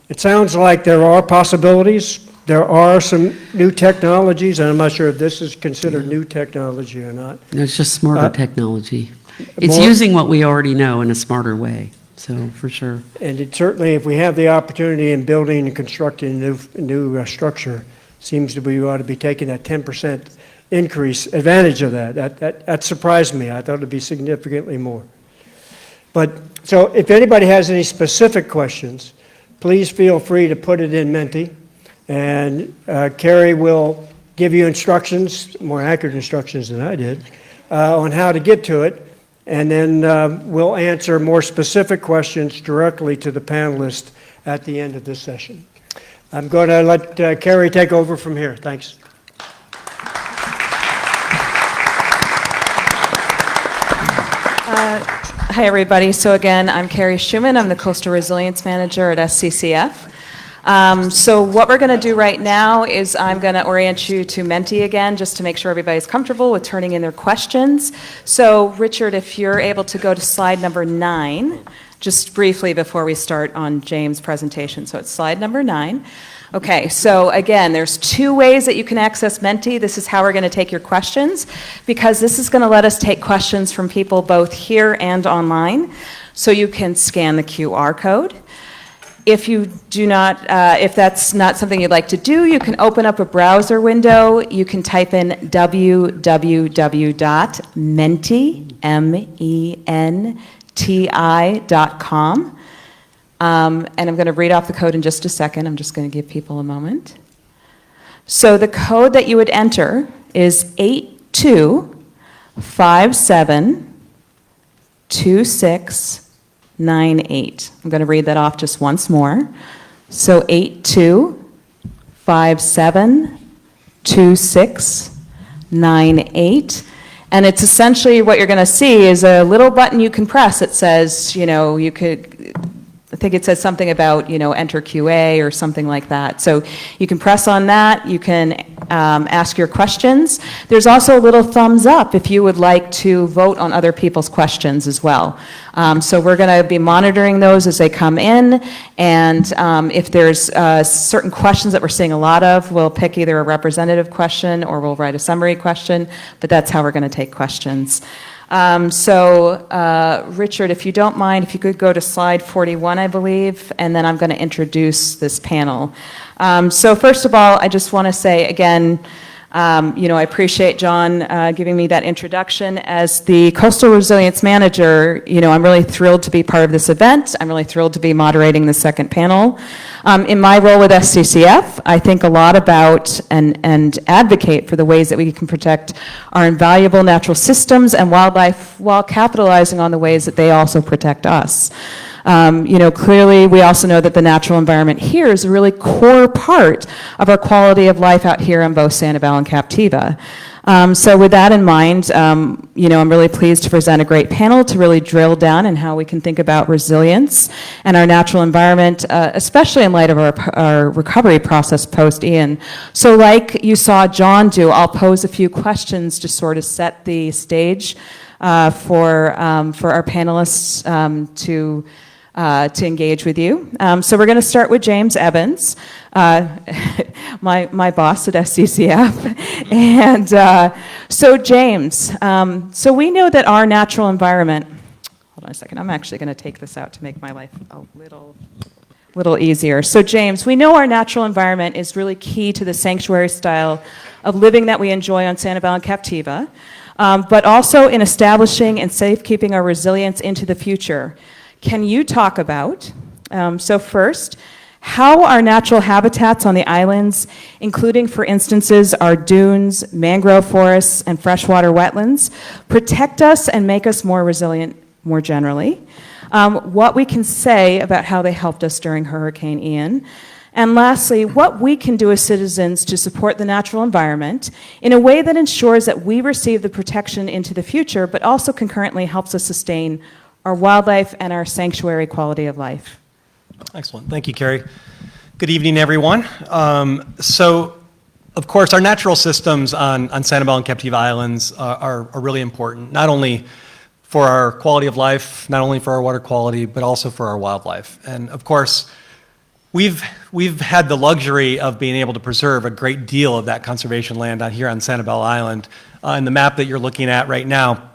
It sounds like there are possibilities. There are some new technologies, and I'm not sure if this is considered new technology or not. No, it's just smarter technology. It's more- using what we already know in a smarter way, so for sure. And it certainly, if we have the opportunity in building and constructing a new structure, seems to be we ought to be taking that 10% increase, advantage of that. That surprised me. I thought it'd be significantly more. But, so if anybody has any specific questions, please feel free to put it in Menti, and Carrie will give you instructions, more accurate instructions than I did, on how to get to it, and then we'll answer more specific questions directly to the panelists at the end of this session. I'm going to let Carrie take over from here. Thanks. Hi, everybody. So again, I'm Carrie Schumann. I'm the Coastal Resilience Manager at SCCF. So what we're going to do right now is I'm going to orient you to Menti again, just to make sure everybody's comfortable with turning in their questions. So Richard, if you're able to go to slide number 9, just briefly before we start on James' presentation. So it's slide number 9. Okay, so again, there's 2 ways that you can access Menti. This is how we're going to take your questions, because this is going to let us take questions from people both here and online. So you can scan the QR code. If you do not, if that's not something you'd like to do, you can open up a browser window. You can type in www.menti.com. And I'm going to read off the code in just a second. I'm just going to give people a moment. So the code that you would enter is 82572698. I'm going to read that off just once more. So 82572698. And it's essentially what you're going to see is a little button you can press. It says, you could, I think it says something about, enter QA or something like that. So you can press on that. You can ask your questions. There's also a little thumbs up if you would like to vote on other people's questions as well. So we're going to be monitoring those as they come in. And if there's certain questions that we're seeing a lot of, we'll pick either a representative question or we'll write a summary question. But that's how we're going to take questions. Richard, if you don't mind, if you could go to slide 41, I believe, and then I'm going to introduce this panel. So first of all, I just want to say again, I appreciate John giving me that introduction. As the Coastal Resilience Manager, I'm really thrilled to be part of this event. I'm really thrilled to be moderating the second panel. In my role with SCCF, I think a lot about and advocate for the ways that we can protect our invaluable natural systems and wildlife while capitalizing on the ways that they also protect us. Clearly, we also know that the natural environment here is a really core part of our quality of life out here in both Sanibel and Captiva. So with that in mind, I'm really pleased to present a great panel to really drill down in how we can think about resilience and our natural environment, especially in light of our recovery process post-Ian. So like you saw John do, I'll pose a few questions to sort of set the stage for our panelists to engage with you. So we're going to start with James Evans, my boss at SCCF. And so James, so we know that our natural environment, hold on a second, I'm actually going to take this out to make my life a little easier. So James, we know our natural environment is really key to the sanctuary style of living that we enjoy on Sanibel and Captiva, but also in establishing and safekeeping our resilience into the future. Can you talk about, so first, how our natural habitats on the islands, including, for instances, our dunes, mangrove forests, and freshwater wetlands, protect us and make us more resilient more generally? What we can say about how they helped us during Hurricane Ian. And lastly, what we can do as citizens to support the natural environment in a way that ensures that we receive the protection into the future, but also concurrently helps us sustain our wildlife and our sanctuary quality of life. Excellent. Thank you, Carrie. Good evening, everyone. So, of course, our natural systems on Sanibel and Captiva Islands are really important, not only for our quality of life, not only for our water quality, but also for our wildlife. And, of course, we've had the luxury of being able to preserve a great deal of that conservation land out here on Sanibel Island. And the map that you're looking at right now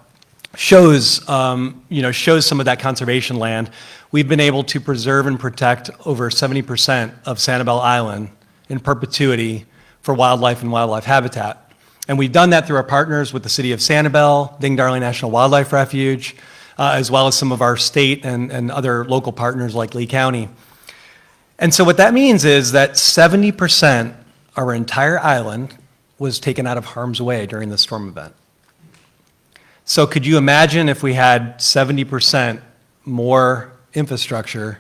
shows some of that conservation land. We've been able to preserve and protect over 70% of Sanibel Island in perpetuity for wildlife and wildlife habitat. And we've done that through our partners with the City of Sanibel, Ding Darling National Wildlife Refuge, as well as some of our state and other local partners like Lee County. And so what that means is that 70% of our entire island was taken out of harm's way during the storm event. So could you imagine if we had 70% more infrastructure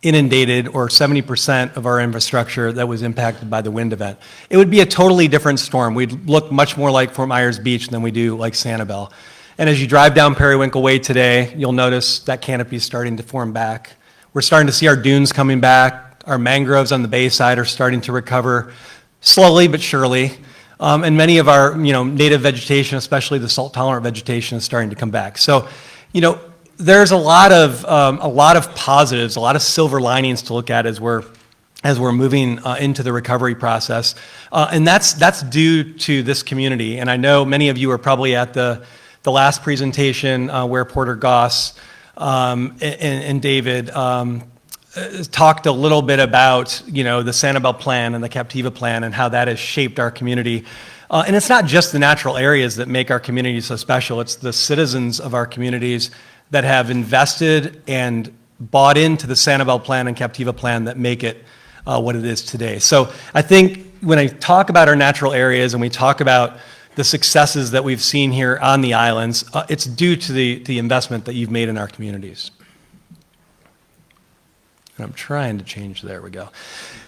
inundated or 70% of our infrastructure that was impacted by the wind event? It would be a totally different storm. We'd look much more like Fort Myers Beach than we do like Sanibel. And as you drive down Periwinkle Way today, you'll notice that canopy is starting to form back. We're starting to see our dunes coming back. Our mangroves on the bay side are starting to recover slowly but surely. And many of our, native vegetation, especially the salt-tolerant vegetation, is starting to come back. So, there's a lot of positives, a lot of silver linings to look at as we're moving into the recovery process, and that's due to this community. And I know many of you are probably at the last presentation where Porter Goss and David talked a little bit about, the Sanibel Plan and the Captiva Plan and how that has shaped our community. And it's not just the natural areas that make our community so special. It's the citizens of our communities that have invested and bought into the Sanibel Plan and Captiva Plan that make it what it is today. So I think when I talk about our natural areas and we talk about the successes that we've seen here on the islands, it's due to the investment that you've made in our communities. And I'm trying to change, there we go.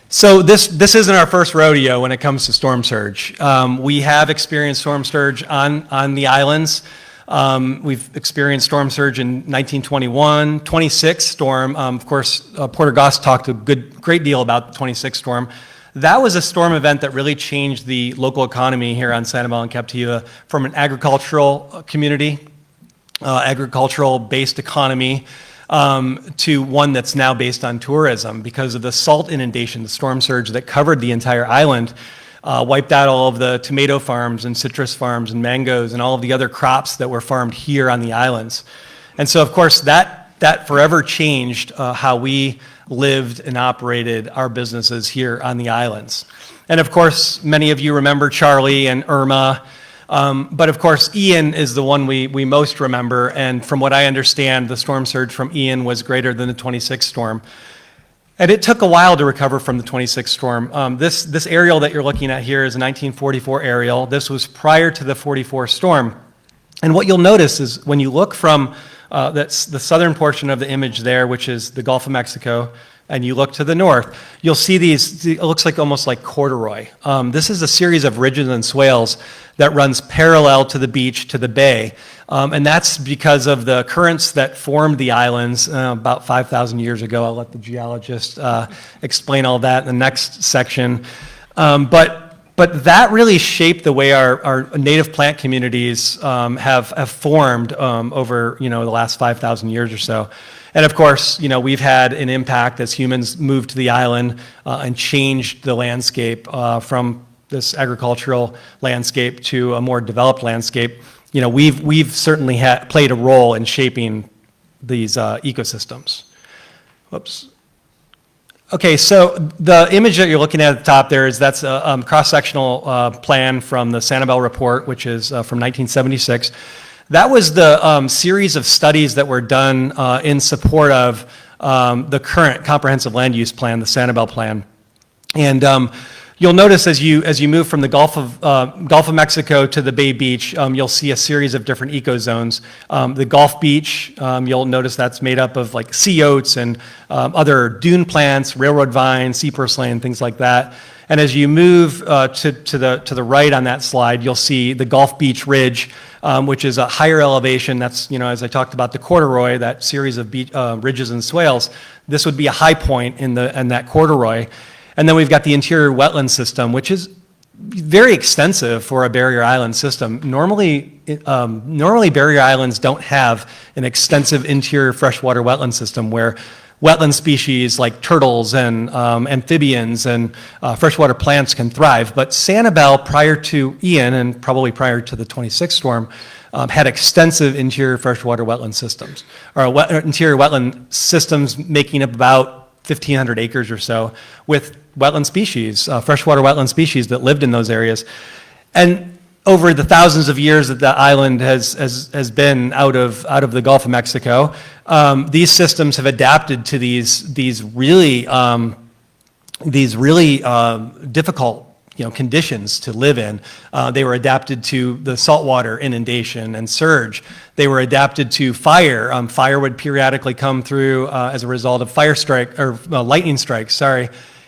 So this isn't our first rodeo when it comes to storm surge. We have experienced storm surge on the islands. We've experienced storm surge in 1921, 26 storm. Of course, Porter Goss talked a great deal about the 26 storm. That was a storm event that really changed the local economy here on Sanibel and Captiva from an agricultural community, agricultural-based economy, to one that's now based on tourism because of the salt inundation, the storm surge that covered the entire island, wiped out all of the tomato farms and citrus farms and mangoes and all of the other crops that were farmed here on the islands. And so, of course, that forever changed how we lived and operated our businesses here on the islands. And of course, many of you remember Charlie and Irma, but of course, Ian is the one we most remember, and from what I understand, the storm surge from Ian was greater than the 26 storm. And it took a while to recover from the 26 storm. This aerial that you're looking at here is a 1944 aerial. This was prior to the 44 storm. And what you'll notice is when you look from that's the southern portion of the image there, which is the Gulf of Mexico, and you look to the north, you'll see these, it looks like almost like corduroy. This is a series of ridges and swales that runs parallel to the beach, to the bay. And that's because of the currents that formed the islands about 5,000 years ago. I'll let the geologist explain all that in the next section. But that really shaped the way our native plant communities have formed over the last 5,000 years or so. And of course, we've had an impact as humans moved to the island and changed the landscape from this agricultural landscape to a more developed landscape. We've certainly played a role in shaping these ecosystems. Whoops. Okay, so the image that you're looking at the top there that's a cross-sectional plan from the Sanibel report, which is from 1976. That was the series of studies that were done in support of the current comprehensive land use plan, the Sanibel plan. And you'll notice as you move from the Gulf of Mexico to the Bay Beach, you'll see a series of different ecozones. The Gulf Beach, you'll notice that's made up of like sea oats and other dune plants, railroad vines, sea purslane, things like that. And as you move to the right on that slide, you'll see the Gulf Beach Ridge, which is a higher elevation. That's, as I talked about the corduroy, that series of ridges and swales. This would be a high point in that corduroy. And then we've got the interior wetland system, which is very extensive for a barrier island system. Normally barrier islands don't have an extensive interior freshwater wetland system where wetland species like turtles and amphibians and freshwater plants can thrive. But Sanibel, prior to Ian and probably prior to the 26 storm, had extensive interior freshwater wetland systems, or interior wetland systems making up about 1,500 acres or so with wetland species, freshwater wetland species that lived in those areas. And over the thousands of years that the island has been out of the Gulf of Mexico, these systems have adapted to these really difficult conditions to live in. They were adapted to the saltwater inundation and surge. They were adapted to fire. Fire would periodically come through as a result of lightning strikes,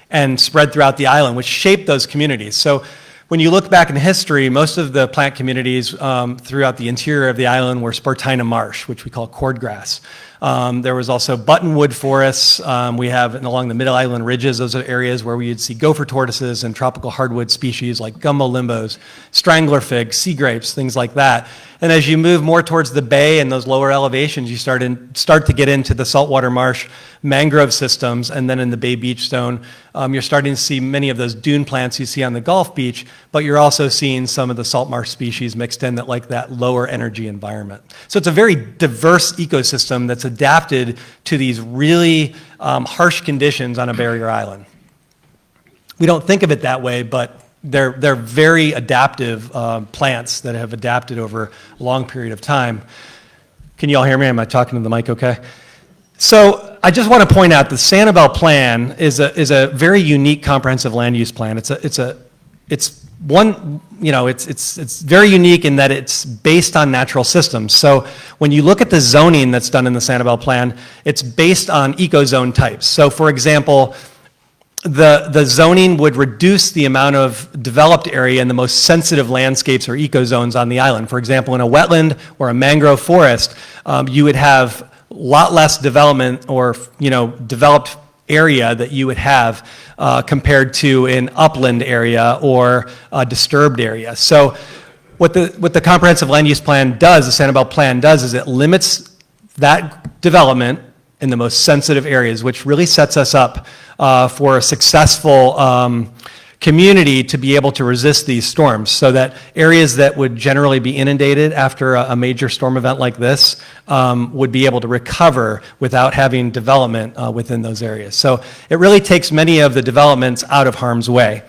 and spread throughout the island, which shaped those communities. So when you look back in history, most of the plant communities throughout the interior of the island were Spartina marsh, which we call cordgrass. There was also buttonwood forests. We have along the middle island ridges, those are areas where we would see gopher tortoises and tropical hardwood species like gumbo limbos, strangler figs, sea grapes, things like that. And as you move more towards the bay and those lower elevations, you start to get into the saltwater marsh mangrove systems, and then in the Bay Beach zone, you're starting to see many of those dune plants you see on the Gulf Beach, but you're also seeing some of the salt marsh species mixed in that like that lower energy environment. So it's a very diverse ecosystem that's adapted to these really harsh conditions on a barrier island. We don't think of it that way, but they're very adaptive plants that have adapted over a long period of time. Can you all hear me? Am I talking to the mic okay? So I just want to point out the Sanibel plan is a very unique comprehensive land use plan. It's it's one, it's very unique in that it's based on natural systems. So when you look at the zoning that's done in the Sanibel Plan, it's based on ecozone types. So for example, the zoning would reduce the amount of developed area in the most sensitive landscapes or ecozones on the island. For example, in a wetland or a mangrove forest, you would have a lot less development or, developed area that you would have compared to an upland area or a disturbed area. So what the comprehensive land use plan does, the Sanibel Plan does, is it limits that development in the most sensitive areas, which really sets us up for a successful community to be able to resist these storms, so that areas that would generally be inundated after a major storm event like this would be able to recover without having development within those areas. So it really takes many of the developments out of harm's way.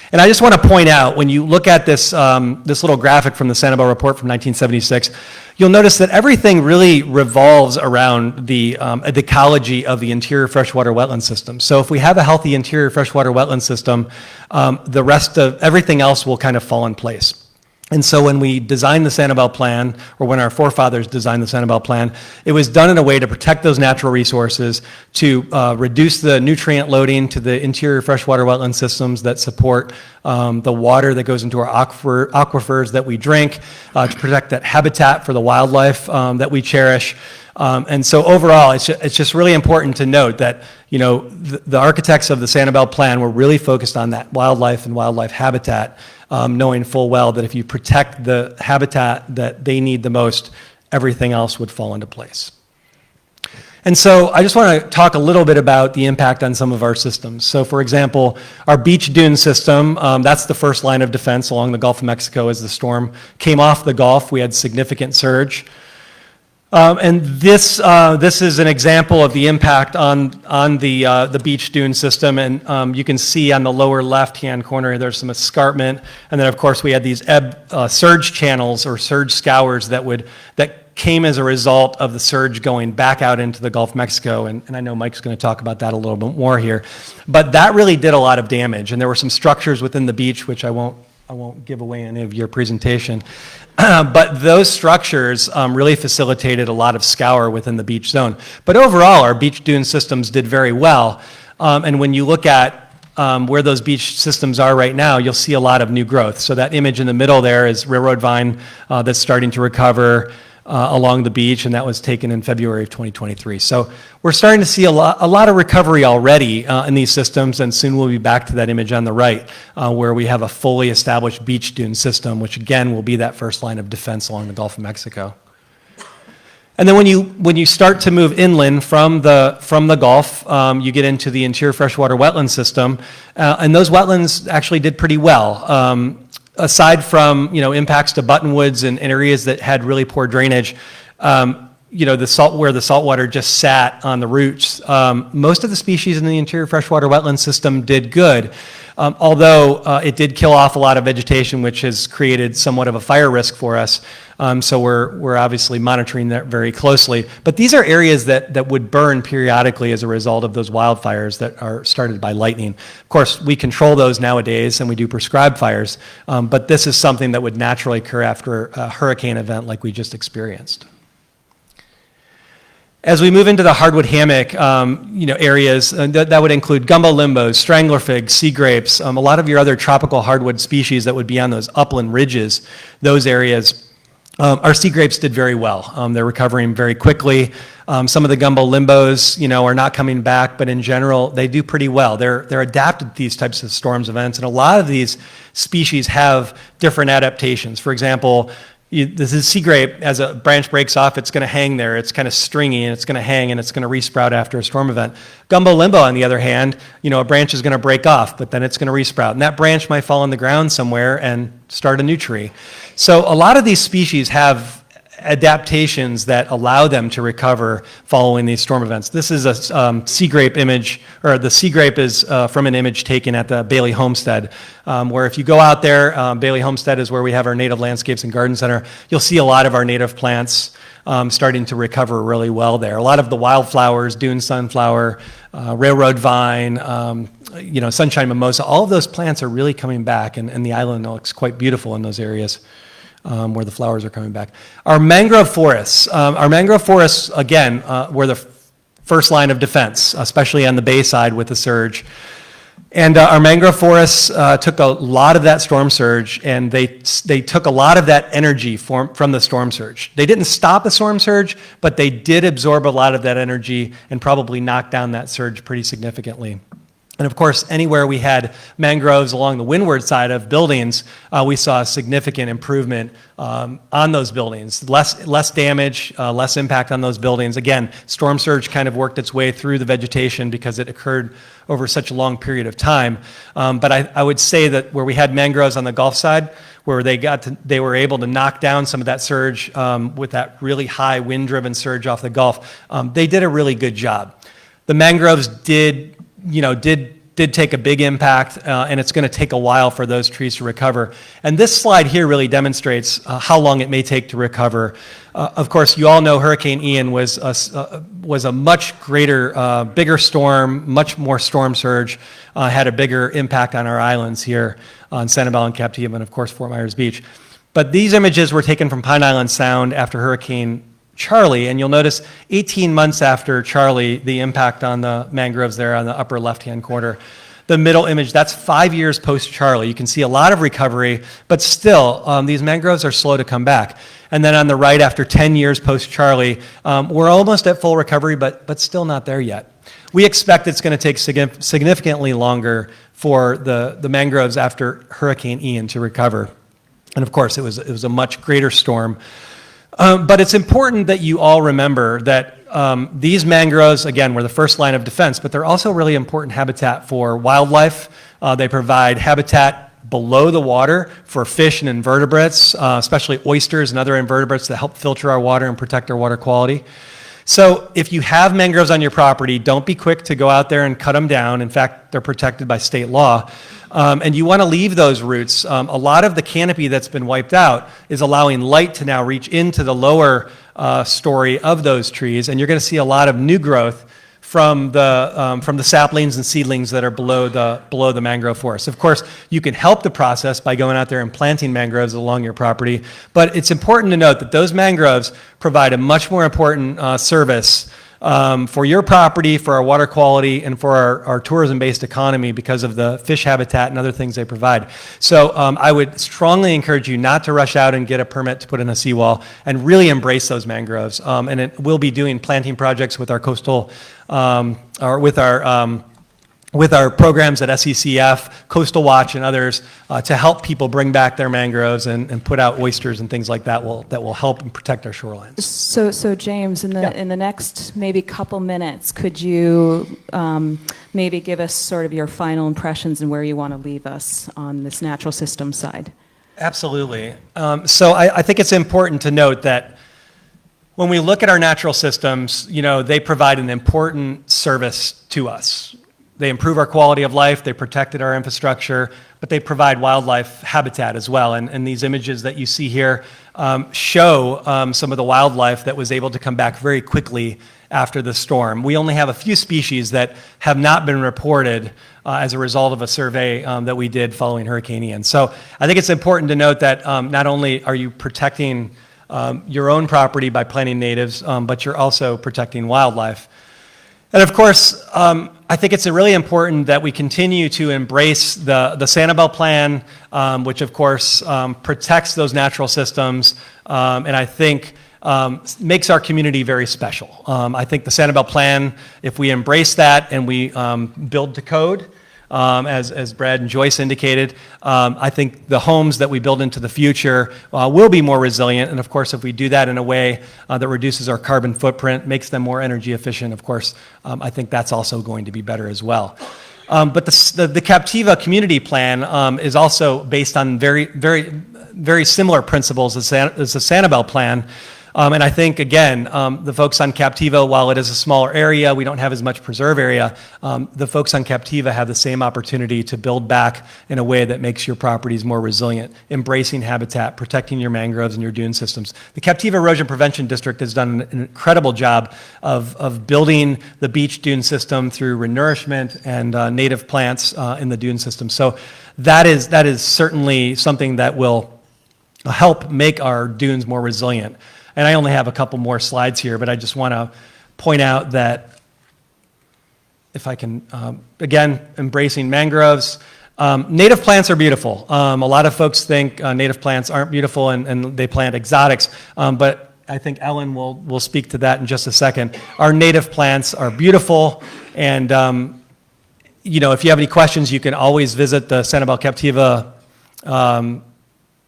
And I just want to point out, when you look at this, this little graphic from the Sanibel report from 1976, you'll notice that everything really revolves around the ecology of the interior freshwater wetland system. So if we have a healthy interior freshwater wetland system, the rest of everything else will kind of fall in place. And so when we designed the Sanibel Plan, or when our forefathers designed the Sanibel Plan, it was done in a way to protect those natural resources, to reduce the nutrient loading to the interior freshwater wetland systems that support the water that goes into our aquifers that we drink, to protect that habitat for the wildlife that we cherish. And so overall, it's just really important to note that, the architects of the Sanibel Plan were really focused on that wildlife and wildlife habitat, knowing full well that if you protect the habitat that they need the most, everything else would fall into place. And so I just want to talk a little bit about the impact on some of our systems. So for example, our beach dune system, that's the first line of defense along the Gulf of Mexico. As the storm came off the Gulf, we had significant surge. And this is an example of the impact on the beach dune system, and you can see on the lower left-hand corner there's some escarpment, and then of course we had these surge channels or surge scours that came as a result of the surge going back out into the Gulf of Mexico, and I know Mike's going to talk about that a little bit more here, but that really did a lot of damage, and there were some structures within the beach which I won't give away any of your presentation. But those structures really facilitated a lot of scour within the beach zone. But overall, our beach dune systems did very well. And when you look at where those beach systems are right now, you'll see a lot of new growth. So that image in the middle there is railroad vine that's starting to recover along the beach, and that was taken in February of 2023. So we're starting to see a lot of recovery already in these systems, and soon we'll be back to that image on the right, where we have a fully established beach dune system, which again will be that first line of defense along the Gulf of Mexico. And then when you start to move inland from the Gulf, you get into the interior freshwater wetland system, and those wetlands actually did pretty well. Aside from impacts to buttonwoods and areas that had really poor drainage, where the saltwater just sat on the roots, most of the species in the interior freshwater wetland system did good. Although it did kill off a lot of vegetation, which has created somewhat of a fire risk for us. So we're obviously monitoring that very closely. But these are areas that would burn periodically as a result of those wildfires that are started by lightning. Of course, we control those nowadays, and we do prescribed fires. But this is something that would naturally occur after a hurricane event like we just experienced. As we move into the hardwood hammock, areas, that would include gumbo limbos, strangler figs, sea grapes, a lot of your other tropical hardwood species that would be on those upland ridges, those areas. Our sea grapes did very well. They're recovering very quickly. Some of the gumbo limbos, are not coming back, but in general, they do pretty well. They're adapted to these types of storms events, and a lot of these species have different adaptations. For example, this is sea grape. As a branch breaks off, it's going to hang there. It's kind of stringy, and it's going to hang, and it's going to resprout after a storm event. Gumbo limbo, on the other hand, a branch is going to break off, but then it's going to resprout. And that branch might fall on the ground somewhere and start a new tree. So a lot of these species have adaptations that allow them to recover following these storm events. This is a sea grape image, or the sea grape is from an image taken at the Bailey Homestead, where if you go out there, Bailey Homestead is where we have our Native Landscapes and Garden Center. You'll see a lot of our native plants starting to recover really well there. A lot of the wildflowers, dune sunflower, railroad vine, sunshine mimosa, all of those plants are really coming back, and the island looks quite beautiful in those areas where the flowers are coming back. Our mangrove forests, again, were the first line of defense, especially on the bay side with the surge. And our mangrove forests took a lot of that storm surge, and they took a lot of that energy from the storm surge. They didn't stop the storm surge, but they did absorb a lot of that energy and probably knock down that surge pretty significantly. And of course, anywhere we had mangroves along the windward side of buildings, we saw a significant improvement on those buildings. Less damage, less impact on those buildings. Again, storm surge kind of worked its way through the vegetation because it occurred over such a long period of time. But I would say that where we had mangroves on the Gulf side, where they were able to knock down some of that surge with that really high wind-driven surge off the Gulf, they did a really good job. The mangroves did take a big impact, and it's going to take a while for those trees to recover. And this slide here really demonstrates how long it may take to recover. Of course, you all know Hurricane Ian was a much greater, bigger storm, much more storm surge, had a bigger impact on our islands here on Sanibel and Captiva, and of course Fort Myers Beach. But these images were taken from Pine Island Sound after Hurricane Charlie, and you'll notice 18 months after Charlie, the impact on the mangroves there on the upper left-hand corner. The middle image, that's 5 years post-Charlie. You can see a lot of recovery, but still, these mangroves are slow to come back. And then on the right, after 10 years post-Charlie, we're almost at full recovery, but still not there yet. We expect it's going to take significantly longer for the mangroves after Hurricane Ian to recover. And of course, it was a much greater storm. But it's important that you all remember that these mangroves, again, were the first line of defense, but they're also really important habitat for wildlife. They provide habitat below the water for fish and invertebrates, especially oysters and other invertebrates that help filter our water and protect our water quality. So if you have mangroves on your property, don't be quick to go out there and cut them down. In fact, they're protected by state law. And you want to leave those roots. A lot of the canopy that's been wiped out is allowing light to now reach into the lower story of those trees, and you're going to see a lot of new growth from the saplings and seedlings that are below the mangrove forest. Of course, you can help the process by going out there and planting mangroves along your property, but it's important to note that those mangroves provide a much more important service for your property, for our water quality, and for our tourism-based economy because of the fish habitat and other things they provide. So I would strongly encourage you not to rush out and get a permit to put in a seawall and really embrace those mangroves. And we'll be doing planting projects with our coastal, or with our programs at SCCF, Coastal Watch, and others to help people bring back their mangroves and put out oysters and things like that will help and protect our shorelines. So James, in the next maybe couple minutes, could you maybe give us sort of your final impressions and where you want to leave us on this natural system side? Absolutely. So I think it's important to note that when we look at our natural systems, they provide an important service to us. They improve our quality of life, they protected our infrastructure, but they provide wildlife habitat as well. And these images that you see here show some of the wildlife that was able to come back very quickly after the storm. We only have a few species that have not been reported as a result of a survey that we did following Hurricane Ian. So I think it's important to note that not only are you protecting your own property by planting natives, but you're also protecting wildlife. And of course, I think it's really important that we continue to embrace the Sanibel Plan, which of course protects those natural systems, and I think makes our community very special. I think the Sanibel Plan, if we embrace that and we build to code, as Brad and Joyce indicated, I think the homes that we build into the future will be more resilient. And of course, if we do that in a way that reduces our carbon footprint, makes them more energy efficient, of course, I think that's also going to be better as well. But the Captiva Community Plan is also based on very, very, very similar principles as the Sanibel Plan. And I think, again, the folks on Captiva, while it is a smaller area, we don't have as much preserve area, the folks on Captiva have the same opportunity to build back in a way that makes your properties more resilient, embracing habitat, protecting your mangroves and your dune systems. The Captiva Erosion Prevention District has done an incredible job of building the beach dune system through renourishment and native plants in the dune system. So that is certainly something that will help make our dunes more resilient. And I only have a couple more slides here, but I just want to point out that if I can, again, embracing mangroves. Native plants are beautiful. A lot of folks think native plants aren't beautiful and they plant exotics, but I think Ellen will speak to that in just a second. Our native plants are beautiful, and if you have any questions, you can always visit the Sanibel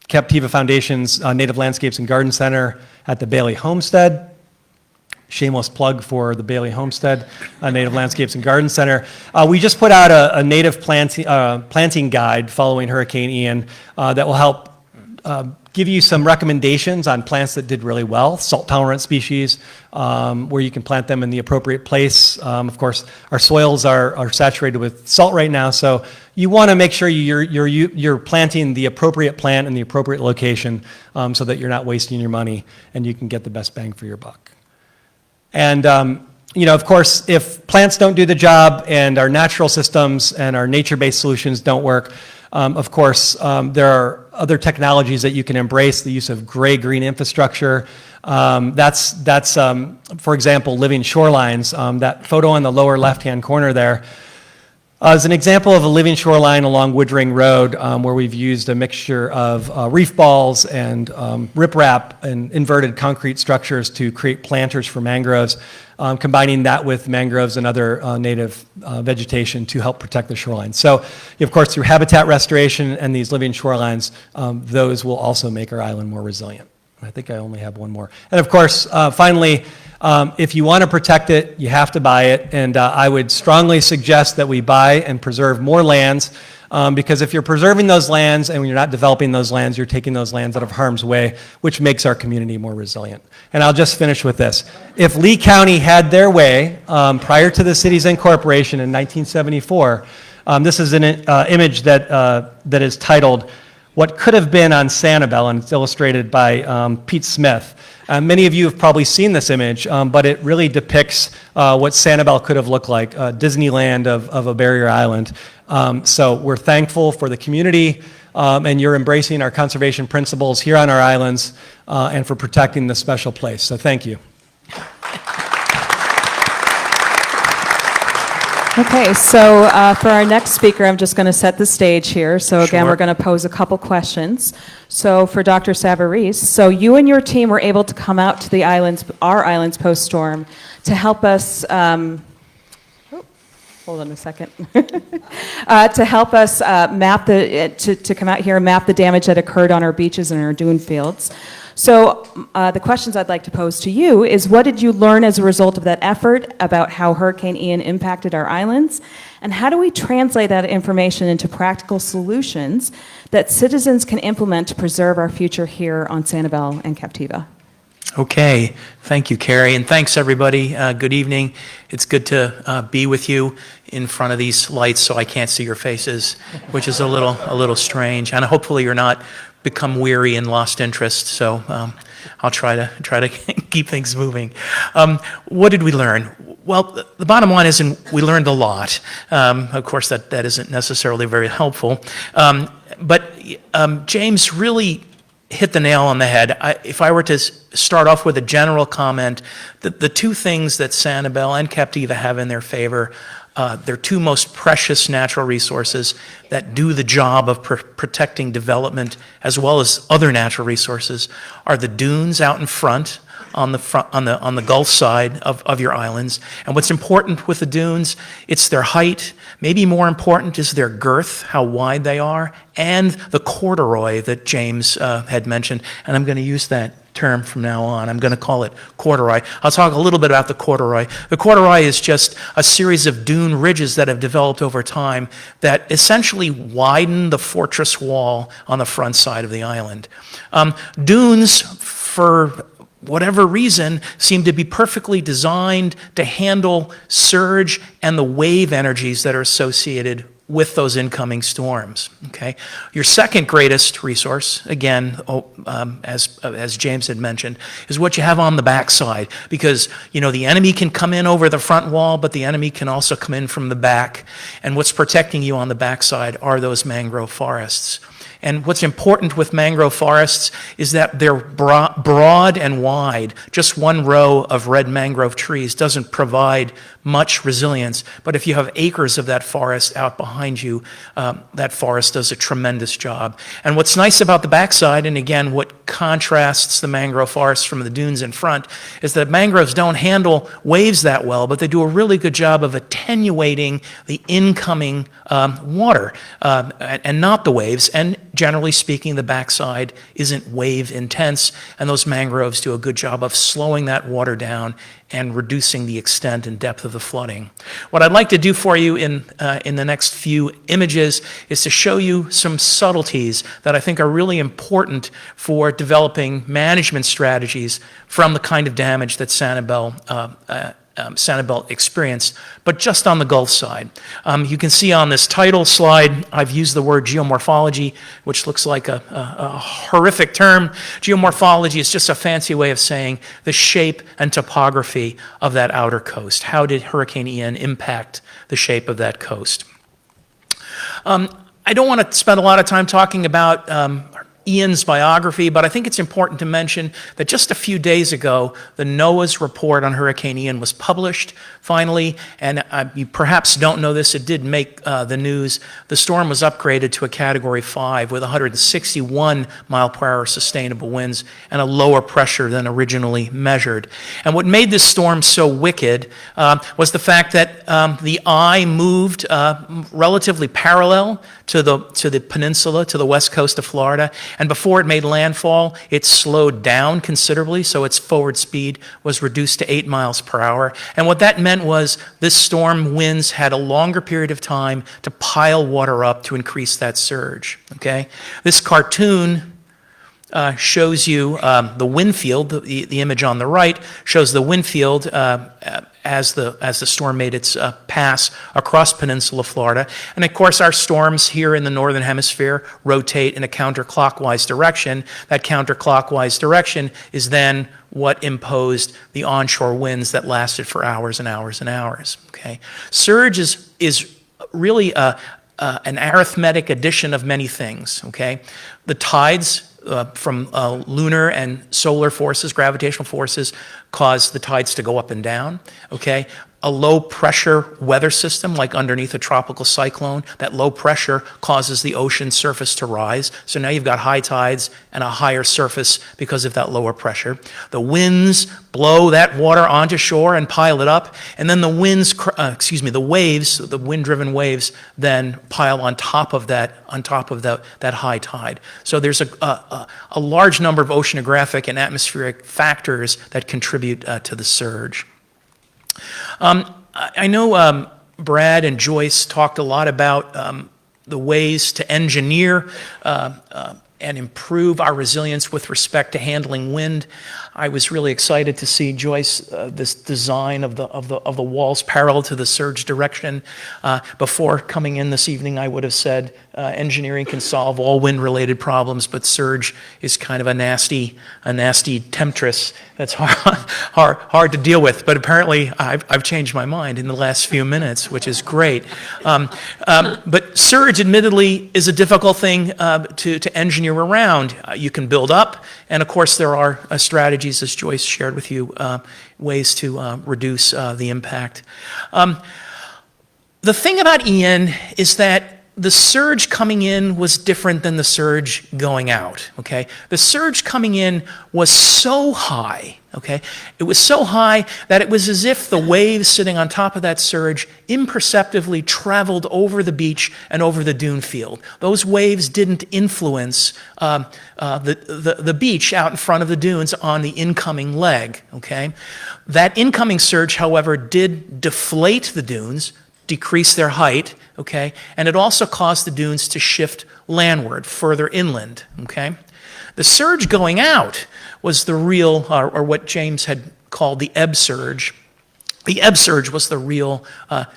Captiva Foundation's Native Landscapes and Garden Center at the Bailey Homestead. Shameless plug for the Bailey Homestead Native Landscapes and Garden Center. We just put out a native planting guide following Hurricane Ian that will help give you some recommendations on plants that did really well, salt-tolerant species, where you can plant them in the appropriate place. Of course, our soils are saturated with salt right now, so you want to make sure you're planting the appropriate plant in the appropriate location so that you're not wasting your money and you can get the best bang for your buck. And of course, if plants don't do the job and our natural systems and our nature-based solutions don't work, of course, there are other technologies that you can embrace, the use of gray-green infrastructure. That's for example, living shorelines. That photo on the lower left-hand corner there is an example of a living shoreline along Woodring Road where we've used a mixture of reef balls and riprap and inverted concrete structures to create planters for mangroves, combining that with mangroves and other native vegetation to help protect the shoreline. So, of course, through habitat restoration and these living shorelines, those will also make our island more resilient. I think I only have one more. And of course, finally, if you want to protect it, you have to buy it. And I would strongly suggest that we buy and preserve more lands, because if you're preserving those lands and when you're not developing those lands, you're taking those lands out of harm's way, which makes our community more resilient. And I'll just finish with this. If Lee County had their way prior to the city's incorporation in 1974, this is an image that is titled "What Could Have Been on Sanibel," and it's illustrated by Pete Smith. Many of you have probably seen this image, but it really depicts what Sanibel could have looked like, Disneyland of a barrier island. So we're thankful for the community, and you're embracing our conservation principles here on our islands, and for protecting this special place. So thank you. Okay, so for our next speaker, I'm just going to set the stage here. So again, Sure. we're going to pose a couple questions. So for Dr. Savarese, so you and your team were able to come out to the islands, our islands post-storm, to help us, hold on a second, to help us to come out here and map the damage that occurred on our beaches and our dune fields. So the questions I'd like to pose to you is, what did you learn as a result of that effort about how Hurricane Ian impacted our islands? And how do we translate that information into practical solutions that citizens can implement to preserve our future here on Sanibel and Captiva? Okay, thank you, Carrie, and thanks, everybody. Good evening. It's good to be with you in front of these lights so I can't see your faces, which is a little strange. And hopefully you're not become weary and lost interest, so I'll try to keep things moving. What did we learn? Well, the bottom line is we learned a lot. Of course, that isn't necessarily very helpful. But James really hit the nail on the head. If I were to start off with a general comment, the two things that Sanibel and Captiva have in their favor, their two most precious natural resources that do the job of protecting development as well as other natural resources, are the dunes out in front on the Gulf side of your islands. And what's important with the dunes, it's their height. Maybe more important is their girth, how wide they are, and the corduroy that James had mentioned. And I'm going to use that term from now on. I'm going to call it corduroy. I'll talk a little bit about the corduroy. The corduroy is just a series of dune ridges that have developed over time that essentially widen the fortress wall on the front side of the island. Dunes, for whatever reason, seem to be perfectly designed to handle surge and the wave energies that are associated with those incoming storms, okay? Your second greatest resource, again, as James had mentioned, is what you have on the backside, because, you know, the enemy can come in over the front wall, but the enemy can also come in from the back, and what's protecting you on the backside are those mangrove forests. And what's important with mangrove forests is that they're broad and wide. Just one row of red mangrove trees doesn't provide much resilience, but if you have acres of that forest out behind you, that forest does a tremendous job. And what's nice about the backside, and again, what contrasts the mangrove forests from the dunes in front, is that mangroves don't handle waves that well, but they do a really good job of attenuating the incoming water and not the waves. And generally speaking, the backside isn't wave intense, and those mangroves do a good job of slowing that water down and reducing the extent and depth of the flooding. What I'd like to do for you in the next few images is to show you some subtleties that I think are really important for developing management strategies from the kind of damage that Sanibel experienced, but just on the Gulf side. You can see on this title slide, I've used the word geomorphology, which looks like a horrific term. Geomorphology is just a fancy way of saying the shape and topography of that outer coast. How did Hurricane Ian impact the shape of that coast? I don't want to spend a lot of time talking about Ian's biography, but I think it's important to mention that just a few days ago, the NOAA's report on Hurricane Ian was published, finally, and you perhaps don't know this, it did make the news. The storm was upgraded to a Category 5 with 161 mile per hour sustainable winds and a lower pressure than originally measured. And what made this storm so wicked was the fact that the eye moved relatively parallel to the peninsula, to the west coast of Florida, and before it made landfall, it slowed down considerably, so its forward speed was reduced to 8 miles per hour. And what that meant was this storm winds had a longer period of time to pile water up to increase that surge, okay? This cartoon shows you the wind field. The image on the right shows the wind field as the storm made its pass across Peninsula Florida. And of course, our storms here in the Northern Hemisphere rotate in a counterclockwise direction. That counterclockwise direction is then what imposed the onshore winds that lasted for hours and hours and hours, okay? Surge is really an arithmetic addition of many things, okay? The tides from lunar and solar forces, gravitational forces, cause the tides to go up and down, okay? A low pressure weather system, like underneath a tropical cyclone, that low pressure causes the ocean surface to rise. So now you've got high tides and a higher surface because of that lower pressure. The winds blow that water onto shore and pile it up, and then the waves, the wind-driven waves, then pile on top of that high tide. So there's a large number of oceanographic and atmospheric factors that contribute to the surge. I know Brad and Joyce talked a lot about the ways to engineer and improve our resilience with respect to handling wind. I was really excited to see, Joyce, this design of the walls parallel to the surge direction. Before coming in this evening, I would have said engineering can solve all wind-related problems, but surge is kind of a nasty temptress that's hard to deal with. But apparently, I've changed my mind in the last few minutes, which is great. But surge, admittedly, is a difficult thing to engineer around. You can build up, and of course, there are strategies, as Joyce shared with you, ways to reduce the impact. The thing about Ian is that the surge coming in was different than the surge going out, okay? The surge coming in was so high, okay? It was so high that it was as if the waves sitting on top of that surge imperceptibly traveled over the beach and over the dune field. Those waves didn't influence the beach out in front of the dunes on the incoming leg, okay? That incoming surge, however, did deflate the dunes, decrease their height, okay? And it also caused the dunes to shift landward, further inland, okay? The surge going out was the real, or what James had called the ebb surge. The ebb surge was the real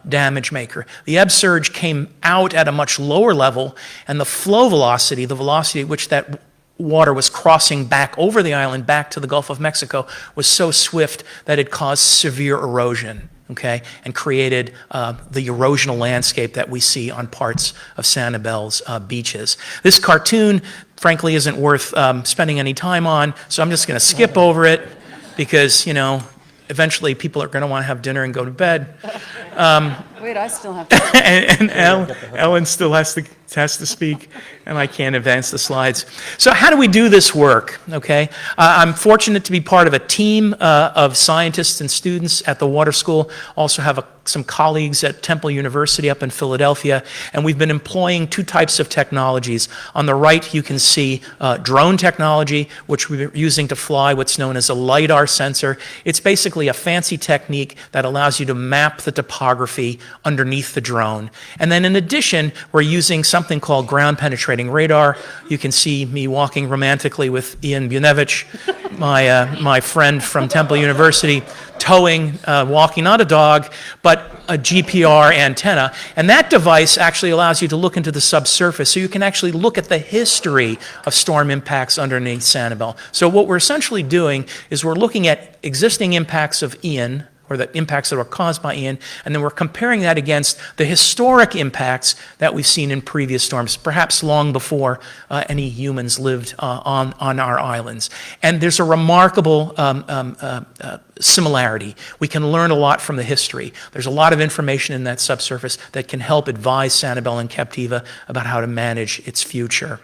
damage maker. The ebb surge came out at a much lower level, and the flow velocity, the velocity at which that water was crossing back over the island, back to the Gulf of Mexico, was so swift that it caused severe erosion, okay, and created the erosional landscape that we see on parts of Sanibel's beaches. This cartoon, frankly, isn't worth spending any time on, so I'm just going to skip over it because, you know, eventually people are going to want to have dinner and go to bed. Wait, I still have to. And Ellen still has to speak, and I can't advance the slides. So how do we do this work, okay? I'm fortunate to be part of a team of scientists and students at the Water School, also have some colleagues at Temple University up in Philadelphia, and we've been employing two types of technologies. On the right, you can see drone technology, which we're using to fly what's known as a LiDAR sensor. It's basically a fancy technique that allows you to map the topography underneath the drone. And then in addition, we're using something called ground penetrating radar. You can see me walking romantically with Ian Bunevich, my friend from Temple University, towing, walking, not a dog, but a GPR antenna. And that device actually allows you to look into the subsurface, so you can actually look at the history of storm impacts underneath Sanibel. So what we're essentially doing is we're looking at existing impacts of Ian, or the impacts that were caused by Ian, and then we're comparing that against the historic impacts that we've seen in previous storms, perhaps long before any humans lived on our islands. And there's a remarkable similarity. We can learn a lot from the history. There's a lot of information in that subsurface that can help advise Sanibel and Captiva about how to manage its future.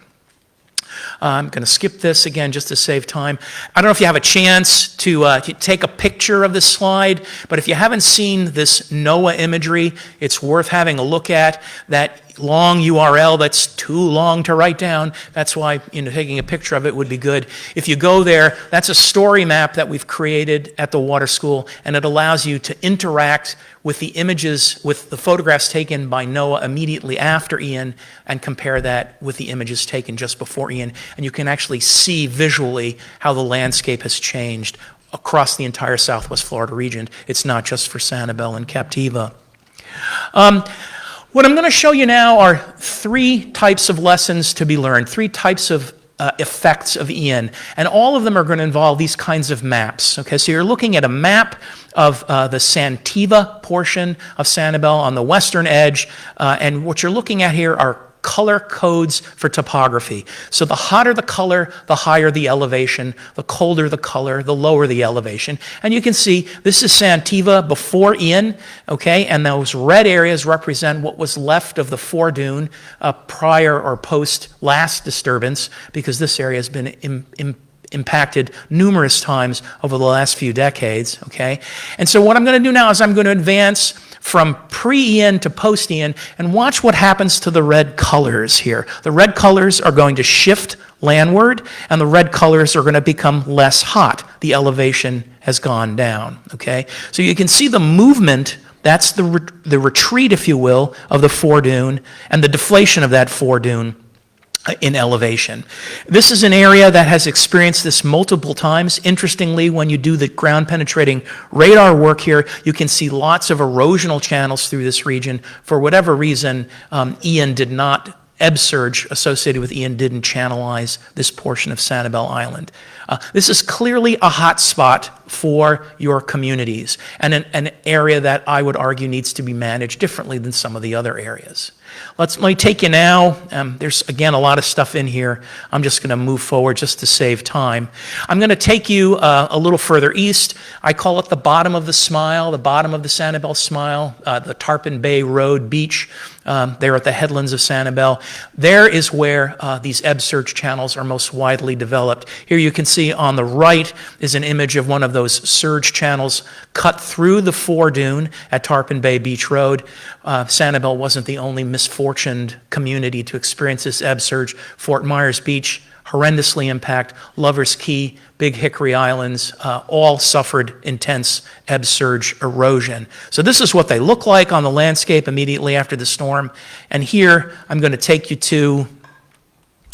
I'm going to skip this again just to save time. I don't know if you have a chance to take a picture of this slide, but if you haven't seen this NOAA imagery, it's worth having a look at. That long URL that's too long to write down, that's why taking a picture of it would be good. If you go there, that's a story map that we've created at the Water School, and it allows you to interact with the images, with the photographs taken by NOAA immediately after Ian, and compare that with the images taken just before Ian. And you can actually see visually how the landscape has changed across the entire Southwest Florida region. It's not just for Sanibel and Captiva. What I'm going to show you now are three types of lessons to be learned, three types of effects of Ian, and all of them are going to involve these kinds of maps. Okay, so you're looking at a map of the Santiva portion of Sanibel on the western edge, and what you're looking at here are color codes for topography. So the hotter the color, the higher the elevation, the colder the color, the lower the elevation. And you can see this is Santiva before Ian, okay, and those red areas represent what was left of the foredune prior or post last disturbance, because this area has been impacted numerous times over the last few decades, okay? And so what I'm going to do now is I'm going to advance from pre-Ian to post-Ian and watch what happens to the red colors here. The red colors are going to shift landward, and the red colors are going to become less hot. The elevation has gone down, okay? So you can see the movement. That's the retreat, if you will, of the foredune, and the deflation of that foredune in elevation. This is an area that has experienced this multiple times. Interestingly, when you do the ground penetrating radar work here, you can see lots of erosional channels through this region. For whatever reason, Ian did not, ebb surge associated with Ian didn't channelize this portion of Sanibel Island. This is clearly a hot spot for your communities, and an area that I would argue needs to be managed differently than some of the other areas. Let me take you now. There's, again, a lot of stuff in here. I'm just going to move forward just to save time. I'm going to take you a little further east. I call it the bottom of the Smile, the bottom of the Sanibel Smile, the Tarpon Bay Road Beach, there at the headlands of Sanibel. There is where these ebb surge channels are most widely developed. Here you can see on the right is an image of one of those surge channels cut through the foredune at Tarpon Bay Beach Road. Sanibel wasn't the only misfortuned community to experience this ebb surge. Fort Myers Beach, horrendously impacted. Lover's Key, Big Hickory Islands, all suffered intense ebb surge erosion. So this is what they look like on the landscape immediately after the storm. And here I'm going to take you to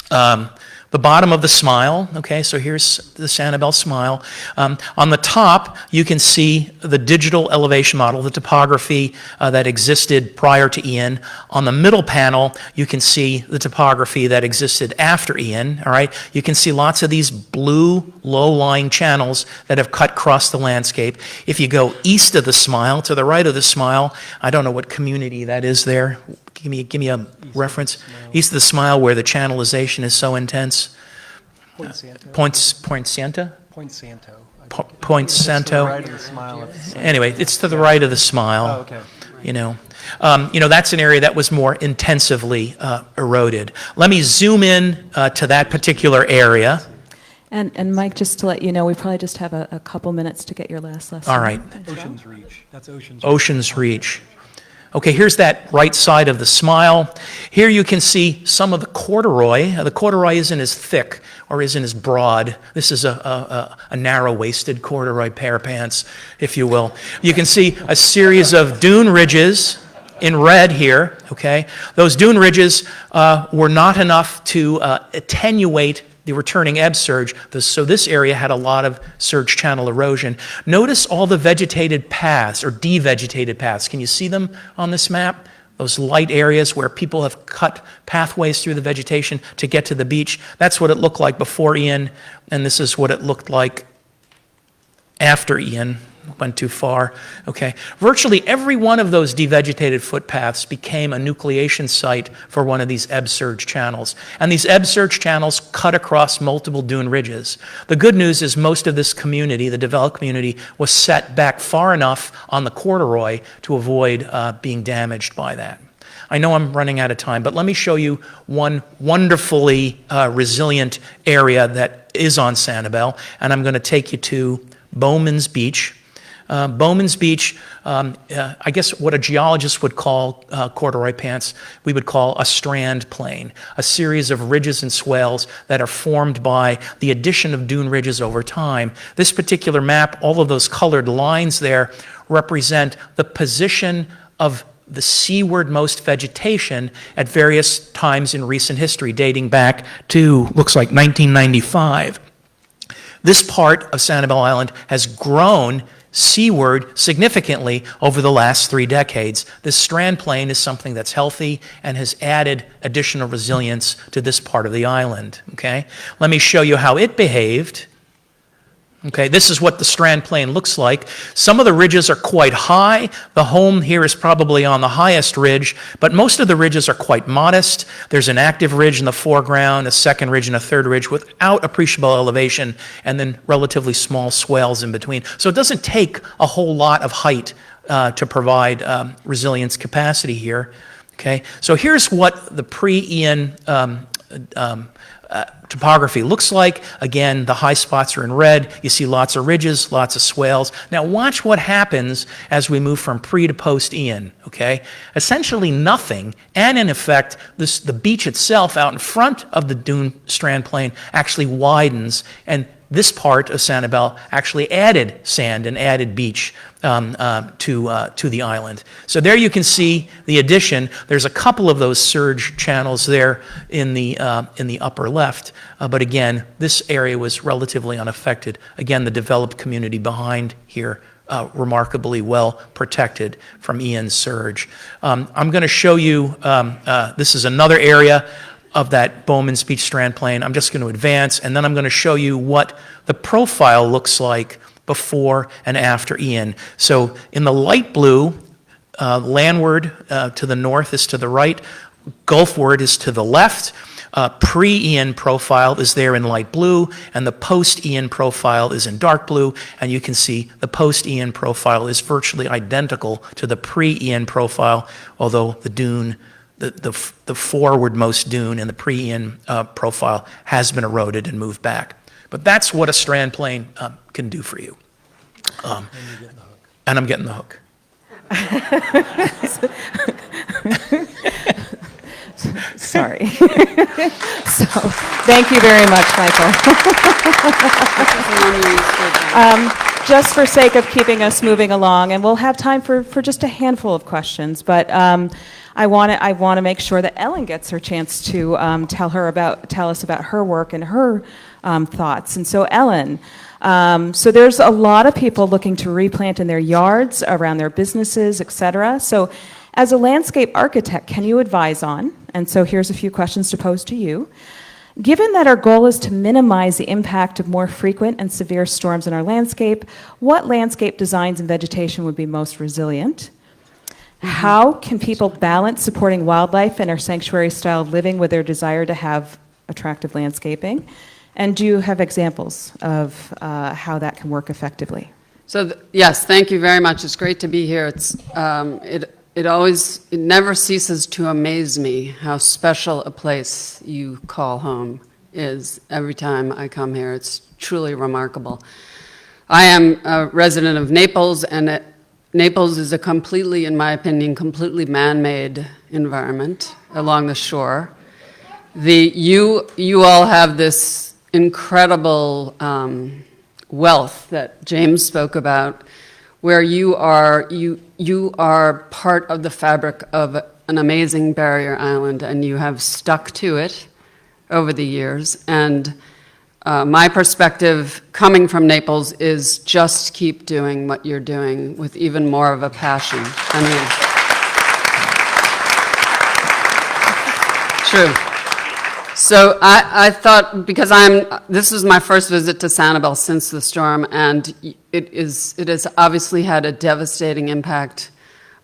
the the bottom of the smile, okay, so here's the Sanibel smile. On the top, you can see the digital elevation model, the topography that existed prior to Ian. On the middle panel, you can see the topography that existed after Ian, all right? You can see lots of these blue, low-lying channels that have cut across the landscape. If you go east of the smile, to the right of the smile, I don't know what community that is there. Give me a reference. East of the smile where the channelization is so intense. Point Santo. Point Santa? Point Santo. Point Santo. Right of the smile. Anyway, it's to the right of the smile. Oh, okay. You know, that's an area that was more intensively eroded. Let me zoom in to that particular area. And Mike, just to let you know, we probably just have a couple minutes to get your last lesson. All right. Ocean's Reach. That's Ocean's Reach. Ocean's Reach. Okay, here's that right side of the smile. Here you can see some of the corduroy. The corduroy isn't as thick or isn't as broad. This is a narrow-waisted corduroy pair of pants, if you will. You can see a series of dune ridges in red here, okay? Those dune ridges were not enough to attenuate the returning ebb surge, so this area had a lot of surge channel erosion. Notice all the vegetated paths, or devegetated paths. Can you see them on this map? Those light areas where people have cut pathways through the vegetation to get to the beach. That's what it looked like before Ian, and this is what it looked like after Ian. Went too far, okay. Virtually every one of those devegetated footpaths became a nucleation site for one of these ebb surge channels. And these ebb surge channels cut across multiple dune ridges. The good news is most of this community, the developed community, was set back far enough on the corduroy to avoid being damaged by that. I know I'm running out of time, but let me show you one wonderfully resilient area that is on Sanibel, and I'm going to take you to Bowman's Beach. Bowman's Beach, I guess what a geologist would call corduroy pants, we would call a strand plane, a series of ridges and swales that are formed by the addition of dune ridges over time. This particular map, all of those colored lines there represent the position of the seaward-most vegetation at various times in recent history, dating back to, looks like 1995. This part of Sanibel Island has grown seaward significantly over the last 3 decades. This strand plane is something that's healthy and has added additional resilience to this part of the island, okay? Let me show you how it behaved. Okay, this is what the strand plane looks like. Some of the ridges are quite high. The home here is probably on the highest ridge, but most of the ridges are quite modest. There's an active ridge in the foreground, a second ridge, and a third ridge without appreciable elevation, and then relatively small swales in between. So it doesn't take a whole lot of height to provide resilience capacity here. Okay, so here's what the pre-Ian topography looks like. Again, the high spots are in red. You see lots of ridges, lots of swales. Now watch what happens as we move from pre to post Ian, okay? Essentially nothing, and in effect, the beach itself out in front of the dune strand plane actually widens, and this part of Sanibel actually added sand and added beach to the island. So there you can see the addition. There's a couple of those surge channels there in the upper left, but again, this area was relatively unaffected. Again, the developed community behind here remarkably well protected from Ian's surge. I'm going to show you, this is another area of that Bowman's Beach strand plane. I'm just going to advance, and then I'm going to show you what the profile looks like before and after Ian. So in the light blue, landward to the north is to the right, Gulfward is to the left. Pre-Ian profile is there in light blue, and the post-Ian profile is in dark blue, and you can see the post-Ian profile is virtually identical to the pre-Ian profile, although the dune, the forwardmost dune in the pre-Ian profile has been eroded and moved back. But that's what a strand plane can do for you. And I'm getting the hook. Sorry. So, thank you very much, Michael. Just for sake of keeping us moving along, and we'll have time for just a handful of questions, but I want to make sure that Ellen gets her chance to tell us about her work and her thoughts. And so Ellen, so there's a lot of people looking to replant in their yards, around their businesses, et cetera. So as a landscape architect, can you advise on, and so here's a few questions to pose to you. Given that our goal is to minimize the impact of more frequent and severe storms in our landscape, what landscape designs and vegetation would be most resilient? How can people balance supporting wildlife and our sanctuary style of living with their desire to have attractive landscaping? And do you have examples of how that can work effectively? So, yes, thank you very much. It's great to be here. It never ceases to amaze me how special a place you call home is every time I come here. It's truly remarkable. I am a resident of Naples, and Naples is a completely, in my opinion, completely man-made environment along the shore. You all have this incredible wealth that James spoke about, where you are part of the fabric of an amazing barrier island, and you have stuck to it over the years. And my perspective, coming from Naples, is just keep doing what you're doing with even more of a passion. I mean, true. So I thought, because this is my first visit to Sanibel since the storm, and it has obviously had a devastating impact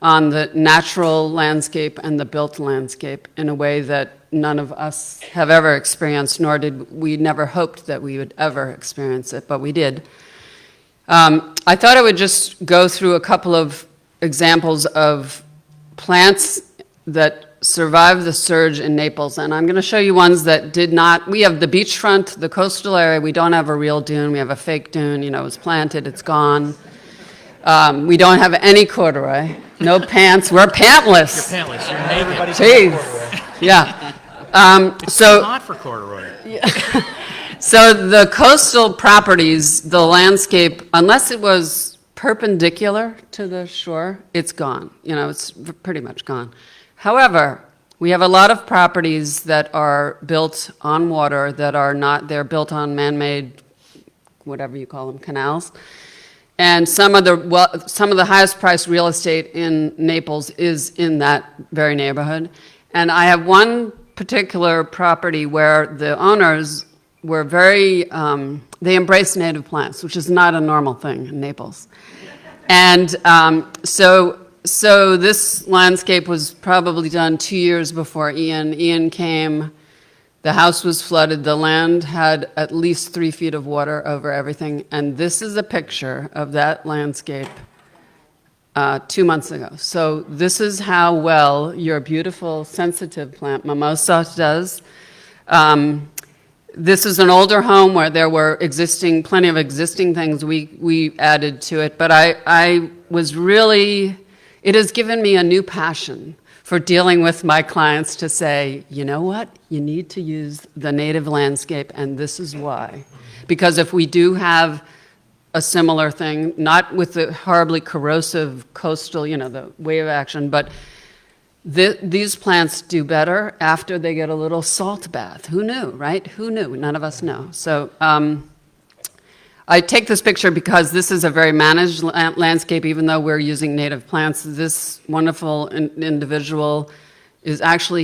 on the natural landscape and the built landscape in a way that none of us have ever experienced, nor did we never hoped that we would ever experience it, but we did. I thought I would just go through a couple of examples of plants that survived the surge in Naples, and I'm going to show you ones that did not. We have the beachfront, the coastal area. We don't have a real dune. We have a fake dune. It was planted. It's gone. We don't have any corduroy. No pants. We're pantless. You're pantless. You're naked. Jeez. Yeah. So Hot for corduroy. So the coastal properties, the landscape, unless it was perpendicular to the shore, it's gone. It's pretty much gone. However, we have a lot of properties that are built on water that are not, they're built on man-made, whatever you call them, canals. And some of the highest priced real estate in Naples is in that very neighborhood. And I have one particular property where the owners were they embraced native plants, which is not a normal thing in Naples. And so this landscape was probably done 2 years before Ian. Ian came, the house was flooded, the land had at least 3 feet of water over everything, and this is a picture of that landscape 2 months ago. So this is how well your beautiful sensitive plant, mimosa, does. This is an older home where there were plenty of existing things we added to it, but I was really... It has given me a new passion for dealing with my clients to say, you know what? You need to use the native landscape, and this is why. Because if we do have a similar thing, not with the horribly corrosive coastal, the wave action, but these plants do better after they get a little salt bath. Who knew, right? Who knew? None of us know. So I take this picture because this is a very managed landscape, even though we're using native plants. This wonderful individual is actually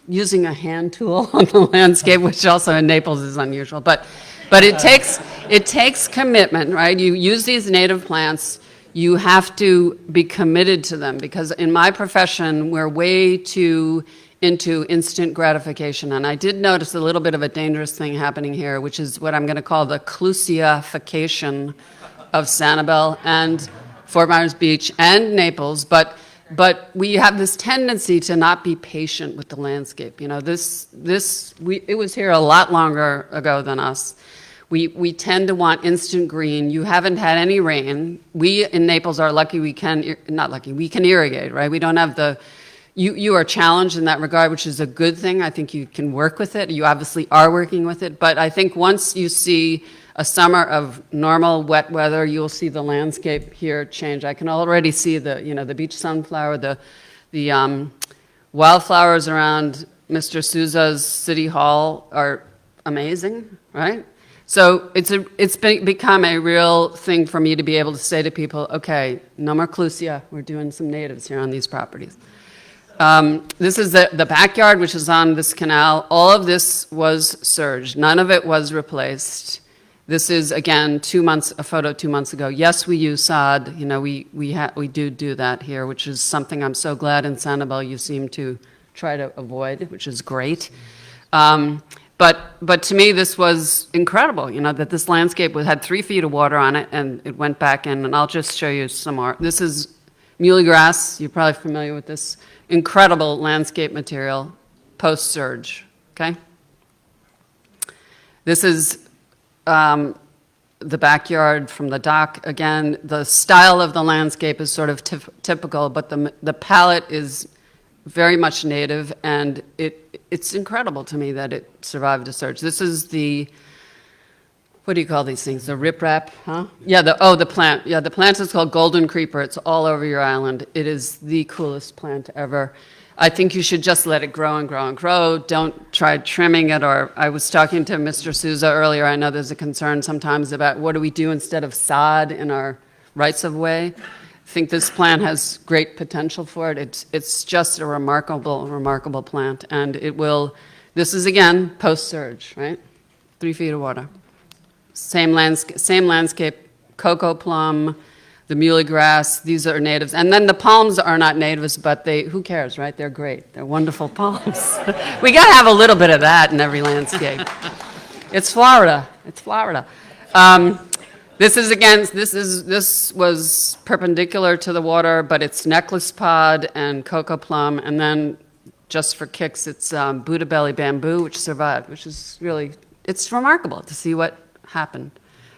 using a hand tool on the landscape, which also in Naples is unusual. But it takes commitment, right? You use these native plants, you have to be committed to them, because in my profession, we're way too into instant gratification. And I did notice a little bit of a dangerous thing happening here, which is what I'm going to call the Clusification of Sanibel and Fort Myers Beach and Naples. But we have this tendency to not be patient with the landscape. It was here a lot longer ago than us. We tend to want instant green. You haven't had any rain. We in Naples are lucky we can irrigate, right? We don't have you are challenged in that regard, which is a good thing. I think you can work with it. You obviously are working with it. But I think once you see a summer of normal wet weather, you'll see the landscape here change. I can already see the beach sunflower, the Wildflowers around Mr. Souza's City Hall are amazing, right? So become a real thing for me to be able to say to people, okay, no more clusia, we're doing some natives here on these properties. This is the backyard, which is on this canal. All of this was surged. None of it was replaced. This is, again, a photo 2 months ago. Yes, we use sod. You know, we do that here, which is something I'm so glad in Sanibel you seem to try to avoid, which is great. But to me, this was incredible, you know, that this landscape had 3 feet of water on it, and it went back in, and I'll just show you some more. This is muley grass. You're probably familiar with this incredible landscape material, post-surge, okay? This is the backyard from the dock. Again, the style of the landscape is sort of typical, but the palette is very much native, and it's incredible to me that it survived a surge. This is the, what do you call these things? The riprap, huh? Yeah, the plant. Yeah, the plant is called golden creeper. It's all over your island. It is the coolest plant ever. I think you should just let it grow and grow and grow. Don't try trimming it, or I was talking to Mr. Souza earlier. I know there's a concern sometimes about what do we do instead of sod in our rights-of-way. I think this plant has great potential for it. It's just a remarkable, remarkable plant, and it will, this is again, post-surge, right? 3 feet of water. Same landscape, cocoa plum, the muley grass, these are natives. And then the palms are not natives, but who cares, right? They're great. They're wonderful palms. We got to have a little bit of that in every landscape. It's Florida. It's Florida. This was perpendicular to the water, but it's necklace pod and cocoa plum, and then just for kicks, it's Buddha belly bamboo, which survived, which is really, it's remarkable to see what happened.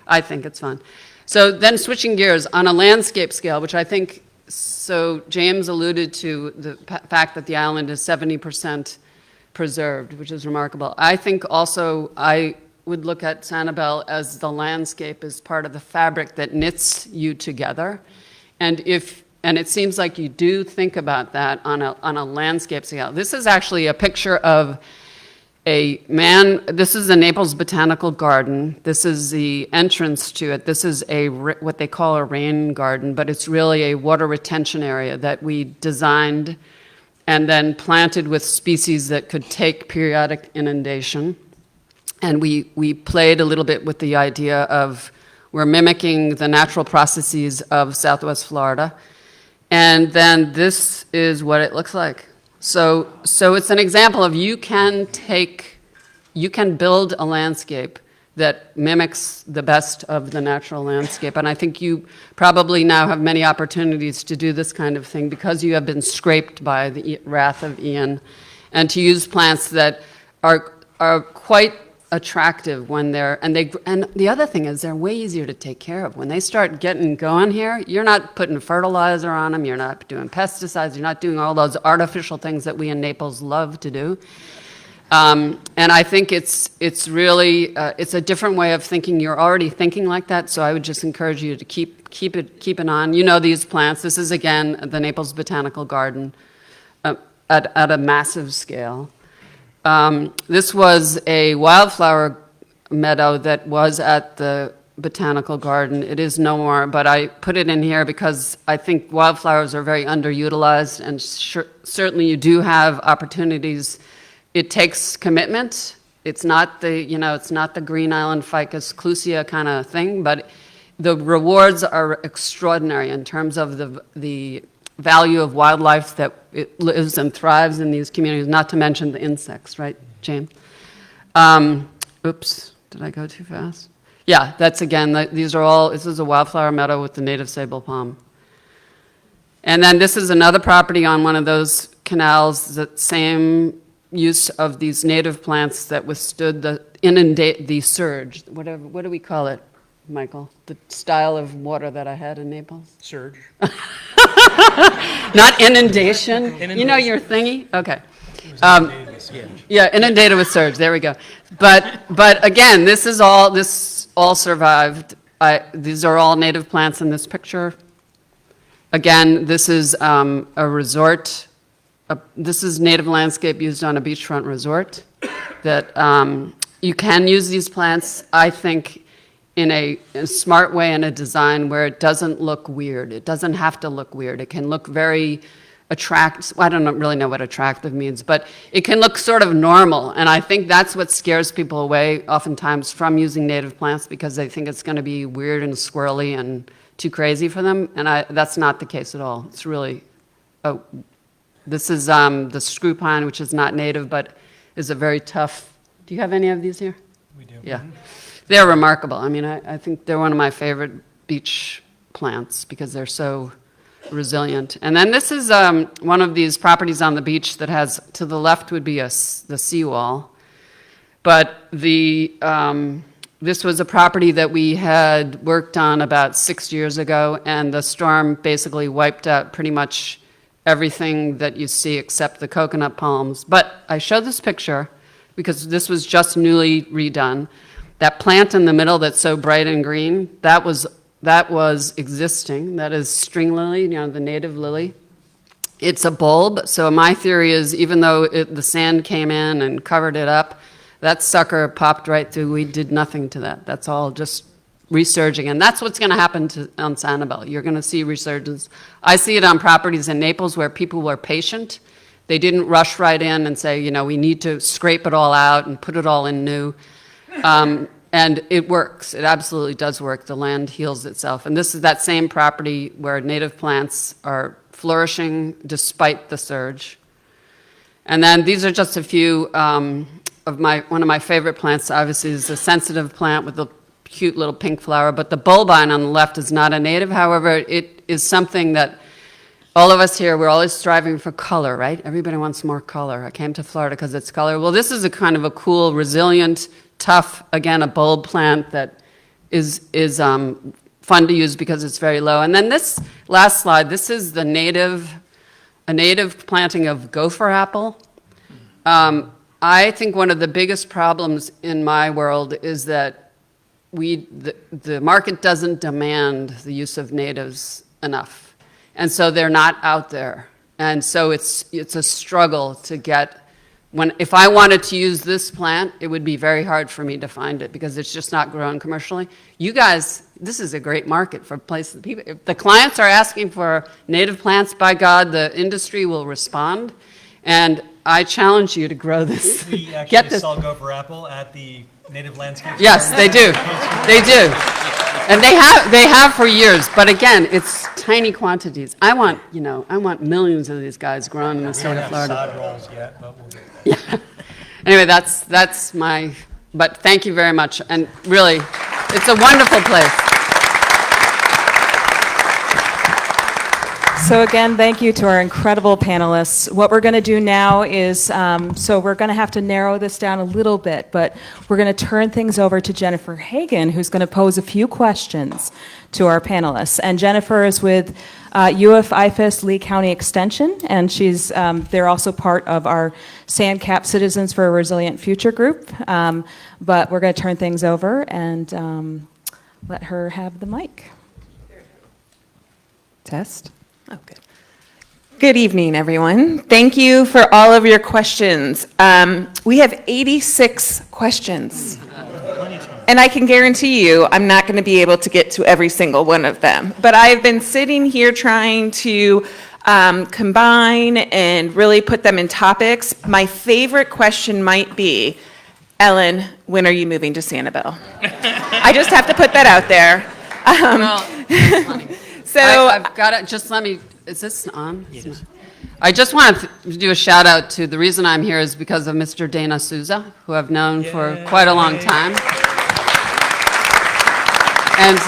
I think it's fun. So then switching gears, on a landscape scale, which I think, so James alluded to the fact that the island is 70% preserved, which is remarkable. I think also I would look at Sanibel as the landscape as part of the fabric that knits you together. And it seems like you do think about that on a landscape scale. This is actually a picture of a man. This is the Naples Botanical Garden. This is the entrance to it. This is what they call a rain garden, but it's really a water retention area that we designed and then planted with species that could take periodic inundation. And we played a little bit with the idea of we're mimicking the natural processes of Southwest Florida. And then this is what it looks like. So it's an example of you can build a landscape that mimics the best of the natural landscape. And I think you probably now have many opportunities to do this kind of thing because you have been scraped by the wrath of Ian, and to use plants that are quite attractive when and the other thing is they're way easier to take care of. When they start getting going here, you're not putting fertilizer on them, you're not doing pesticides, you're not doing all those artificial things that we in Naples love to do. And I think it's really, it's a different way of thinking. You're already thinking like that, so I would just encourage you to keep it on. You know these plants. This is, again, the Naples Botanical Garden at a massive scale. This was a wildflower meadow that was at the Botanical Garden. It is no more, but I put it in here because I think wildflowers are very underutilized, and certainly you do have opportunities. It takes commitment. It's not the Green Island ficus clusia kind of thing, but the rewards are extraordinary in terms of the value of wildlife that it lives and thrives in these communities, not to mention the insects, right, James? Oops, did I go too fast? Yeah, that's again, this is a wildflower meadow with the native sable palm. And then this is another property on one of those canals, the same use of these native plants that withstood the surge. What do we call it, Michael? The style of water that I had in Naples? Surge. Not inundation. You know your thingy? Okay. Yeah, inundated with surge. There we go. But again, this all survived. These are all native plants in this picture. Again, this is a resort this is native landscape used on a beachfront resort, that you can use these plants, I think, in a smart way and a design where it doesn't look weird. It doesn't have to look weird. It can look very I don't really know what attractive means, but it can look sort of normal. And I think that's what scares people away oftentimes from using native plants, because they think it's going to be weird and squirrely and too crazy for them. And that's not the case at all. It's really, this is the screw pine, which is not native, but is a very tough. Do you have any of these here? We do. Yeah. They're remarkable. I mean, I think they're one of my favorite beach plants because they're so resilient. And then this is one of these properties on the beach that has, to the left would be the seawall. But this was a property that we had worked on about 6 years ago, and the storm basically wiped out pretty much everything that you see except the coconut palms. But I show this picture because this was just newly redone. That plant in the middle that's so bright and green, that was existing. That is string lily, the native lily. It's a bulb, so my theory is even though the sand came in and covered it up, that sucker popped right through. We did nothing to that. That's all just resurging, and that's what's going to happen on Sanibel. You're going to see resurgence. I see it on properties in Naples where people were patient. They didn't rush right in and say, we need to scrape it all out and put it all in new. And it works. It absolutely does work. The land heals itself. And this is that same property where native plants are flourishing despite the surge. And then these are just a few one of my favorite plants, obviously, is a sensitive plant with the cute little pink flower. But the bulbine on the left is not a native. However, it is something that all of us here, we're always striving for color, right? Everybody wants more color. I came to Florida because it's color. Well, this is a kind of a cool, resilient, tough, again, a bulb plant that is fun to use because it's very low. And then this last slide, this is a native planting of gopher apple. I think one of the biggest problems in my world is that the market doesn't demand the use of natives enough. And so they're not out there. And so it's a struggle to get. If I wanted to use this plant, it would be very hard for me to find it because it's just not grown commercially. You guys, this is a great market for places. People, if the clients are asking for native plants, by God, the industry will respond. And I challenge you to grow this. We actually sell gopher apple at the Native Landscape. Yes, they do. They do. And they have for years. But again, it's tiny quantities. I want millions of these guys grown in the state of Florida. We don't have sod rolls yet, but we'll get there. Yeah. Anyway, that's my, but thank you very much. And really, it's a wonderful place. So again, thank you to our incredible panelists. What we're going to do now is, so we're going to have to narrow this down a little bit, but we're going to turn things over to Jennifer Hagan, who's going to pose a few questions to our panelists. And Jennifer is with UF-IFAS Lee County Extension, and they're also part of our SANCAP Citizens for a Resilient Future group. But we're going to turn things over and let her have the mic. Test. Oh, good. Good evening, everyone. Thank you for all of your questions. We have 86 questions. And I can guarantee you I'm not going to be able to get to every single one of them. But I've been sitting here trying to combine and really put them in topics. My favorite question might be, Ellen, when are you moving to Sanibel? I just have to put that out there. Well, that's funny. So I've got it. Just let me. Is this on? Yes. I just want to do a shout out to the reason I'm here is because of Mr. Dana Souza, who I've known for quite a long time. And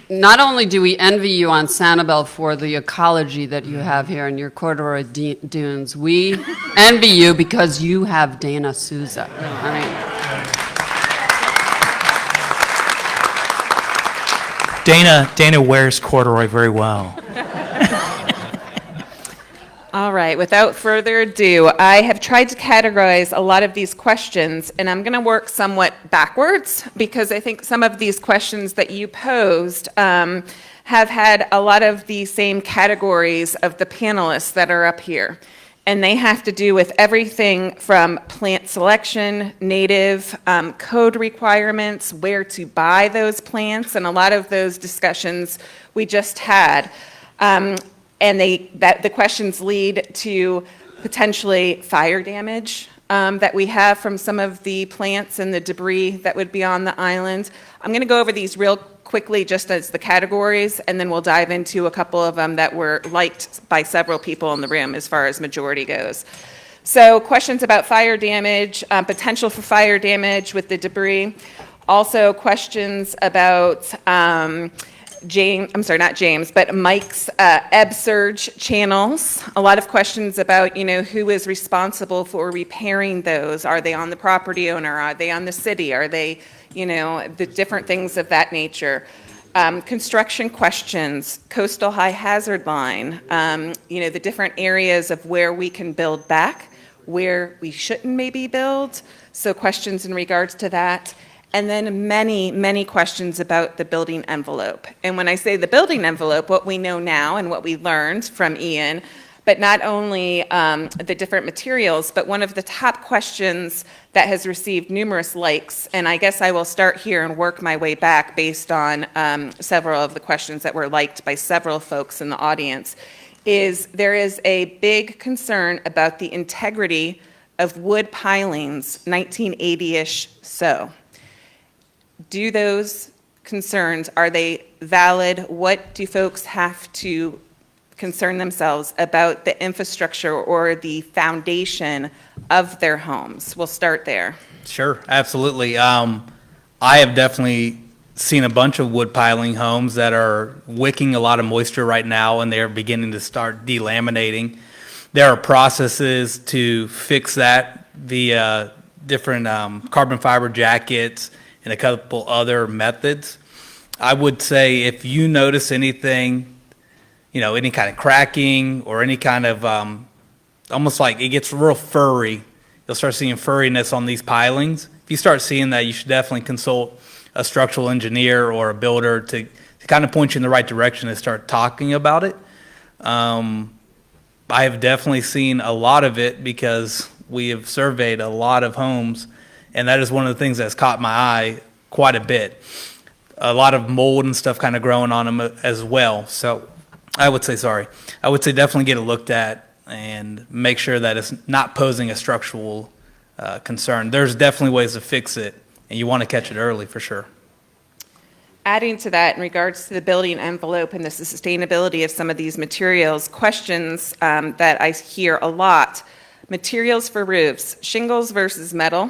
not only do we envy you on Sanibel for the ecology that you have here in your corduroy dunes, we envy you because you have Dana Souza. I mean. Dana wears corduroy very well. All right, without further ado, I have tried to categorize a lot of these questions, and I'm going to work somewhat backwards because I think some of these questions that you posed have had a lot of the same categories of the panelists that are up here. And they have to do with everything from plant selection, native code requirements, where to buy those plants, and a lot of those discussions we just had. And the questions lead to potentially fire damage that we have from some of the plants and the debris that would be on the island. I'm going to go over these real quickly just as the categories, and then we'll dive into a couple of them that were liked by several people in the room as far as majority goes. So questions about fire damage, potential for fire damage with the debris. Also questions about Mike's ebb surge channels. A lot of questions about, who is responsible for repairing those. Are they on the property owner? Are they on the city? Are they, the different things of that nature. Construction questions, coastal high hazard line, the different areas of where we can build back, where we shouldn't maybe build. So questions in regards to that. And then many, many questions about the building envelope. And when I say the building envelope, what we know now and what we learned from Ian, but not only the different materials, but one of the top questions that has received numerous likes, and I guess I will start here and work my way back based on several of the questions that were liked by several folks in the audience, is there is a big concern about the integrity of wood pilings 1980-ish so. Do those concerns, are they valid? What do folks have to concern themselves about the infrastructure or the foundation of their homes? We'll start there. Sure, absolutely. I have definitely seen a bunch of wood piling homes that are wicking a lot of moisture right now, and they're beginning to start delaminating. There are processes to fix that via different carbon fiber jackets and a couple other methods. I would say if you notice anything, any kind of cracking or any kind of, almost like it gets real furry, you'll start seeing furriness on these pilings. If you start seeing that, you should definitely consult a structural engineer or a builder to kind of point you in the right direction and start talking about it. I have definitely seen a lot of it because we have surveyed a lot of homes, and that is one of the things that's caught my eye quite a bit. A lot of mold and stuff kind of growing on them as well. So I would say definitely get it looked at and make sure that it's not posing a structural concern. There's definitely ways to fix it, and you want to catch it early for sure. Adding to that, in regards to the building envelope and the sustainability of some of these materials, questions that I hear a lot. Materials for roofs, shingles versus metal.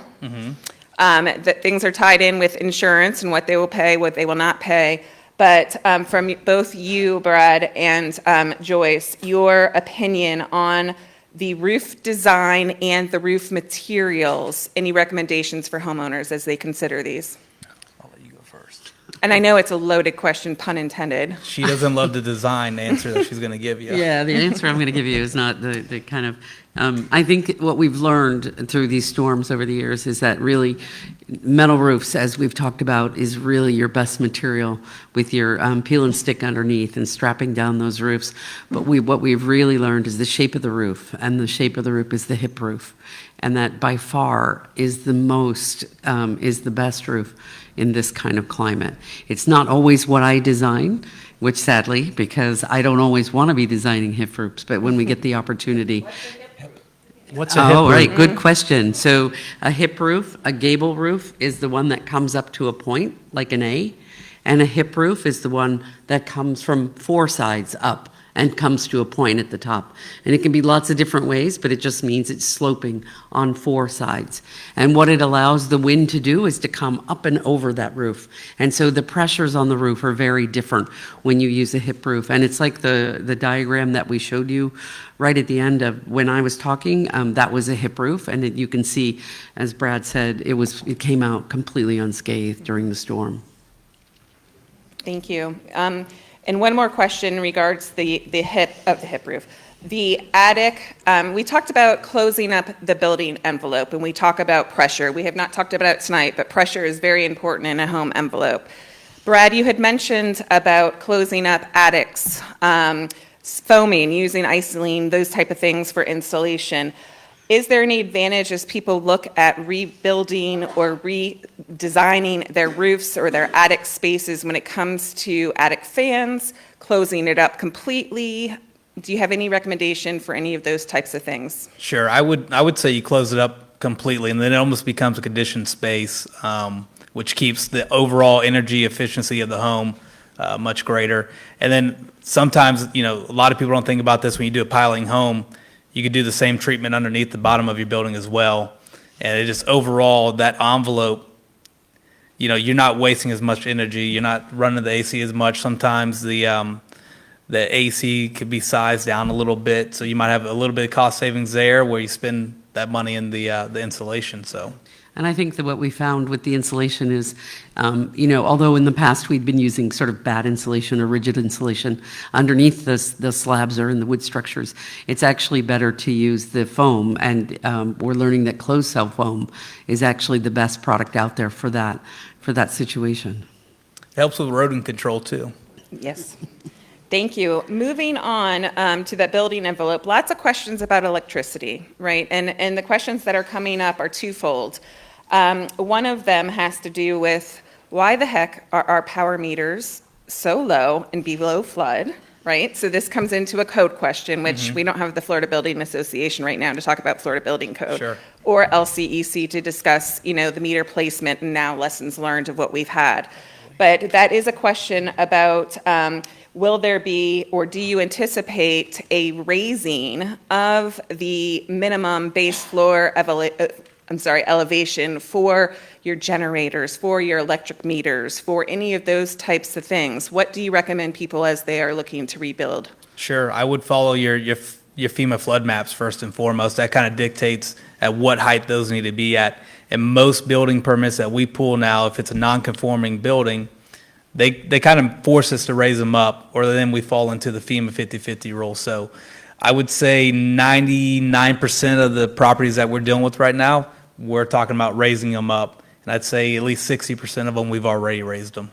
That things are tied in with insurance and what they will pay, what they will not pay. But from both you, Brad, and Joyce, your opinion on the roof design and the roof materials, any recommendations for homeowners as they consider these? I'll let you go first. And I know it's a loaded question, pun intended. She doesn't love the design answer that she's going to give you. Yeah, the answer I'm going to give you is not the kind of, I think what we've learned through these storms over the years is that really metal roofs, as we've talked about, is really your best material with your peel and stick underneath and strapping down those roofs. But what we've really learned is the shape of the roof, and the shape of the roof is the hip roof. And that by far is the best roof in this kind of climate. It's not always what I design, which sadly, because I don't always want to be designing hip roofs, but when we get the opportunity. What's a hip roof? Right, good question. So a hip roof, a gable roof is the one that comes up to a point, like an A, and a hip roof is the one that comes from four sides up and comes to a point at the top. And it can be lots of different ways, but it just means it's sloping on four sides. And what it allows the wind to do is to come up and over that roof. And so the pressures on the roof are very different when you use a hip roof. And it's like the diagram that we showed you right at the end of when I was talking, that was a hip roof. And you can see, as Brad said, it came out completely unscathed during the storm. Thank you. And one more question in regards to the hip roof. The attic, we talked about closing up the building envelope, and we talk about pressure. We have not talked about it tonight, but pressure is very important in a home envelope. Brad, you had mentioned about closing up attics, foaming, using isolene, those type of things for insulation. Is there any advantage as people look at rebuilding or redesigning their roofs or their attic spaces when it comes to attic fans, closing it up completely? Do you have any recommendation for any of those types of things? Sure, I would say you close it up completely, and then it almost becomes a conditioned space, which keeps the overall energy efficiency of the home much greater. And then sometimes, a lot of people don't think about this when you do a piling home. You could do the same treatment underneath the bottom of your building as well, and it just overall that envelope. You're not wasting as much energy. You're not running the AC as much. Sometimes the AC could be sized down a little bit, so you might have a little bit of cost savings there where you spend that money in the insulation. So, And I think that what we found with the insulation is, although in the past we'd been using sort of bad insulation or rigid insulation underneath the slabs or in the wood structures, it's actually better to use the foam. And we're learning that closed cell foam is actually the best product out there for that situation. it helps with rodent control too. Yes. Thank you. Moving on to that building envelope, lots of questions about electricity, right? And the questions that are coming up are twofold. One of them has to do with why the heck are our power meters so low and below flood, right? So this comes into a code question, which we don't have the Florida Building Association right now to talk about Florida Building Code. Sure. Or LCEC to discuss, the meter placement and now lessons learned of what we've had. But that is a question about will there be, or do you anticipate a raising of the minimum base floor elevation for your generators, for your electric meters, for any of those types of things? What do you recommend people as they are looking to rebuild? Sure, I would follow your FEMA flood maps first and foremost. That kind of dictates at what height those need to be at. And most building permits that we pull now, if it's a non-conforming building, they kind of force us to raise them up, or then we fall into the FEMA 50/50 rule. So I would say 99% of the properties that we're dealing with right now, we're talking about raising them up. And I'd say at least 60% of them, we've already raised them.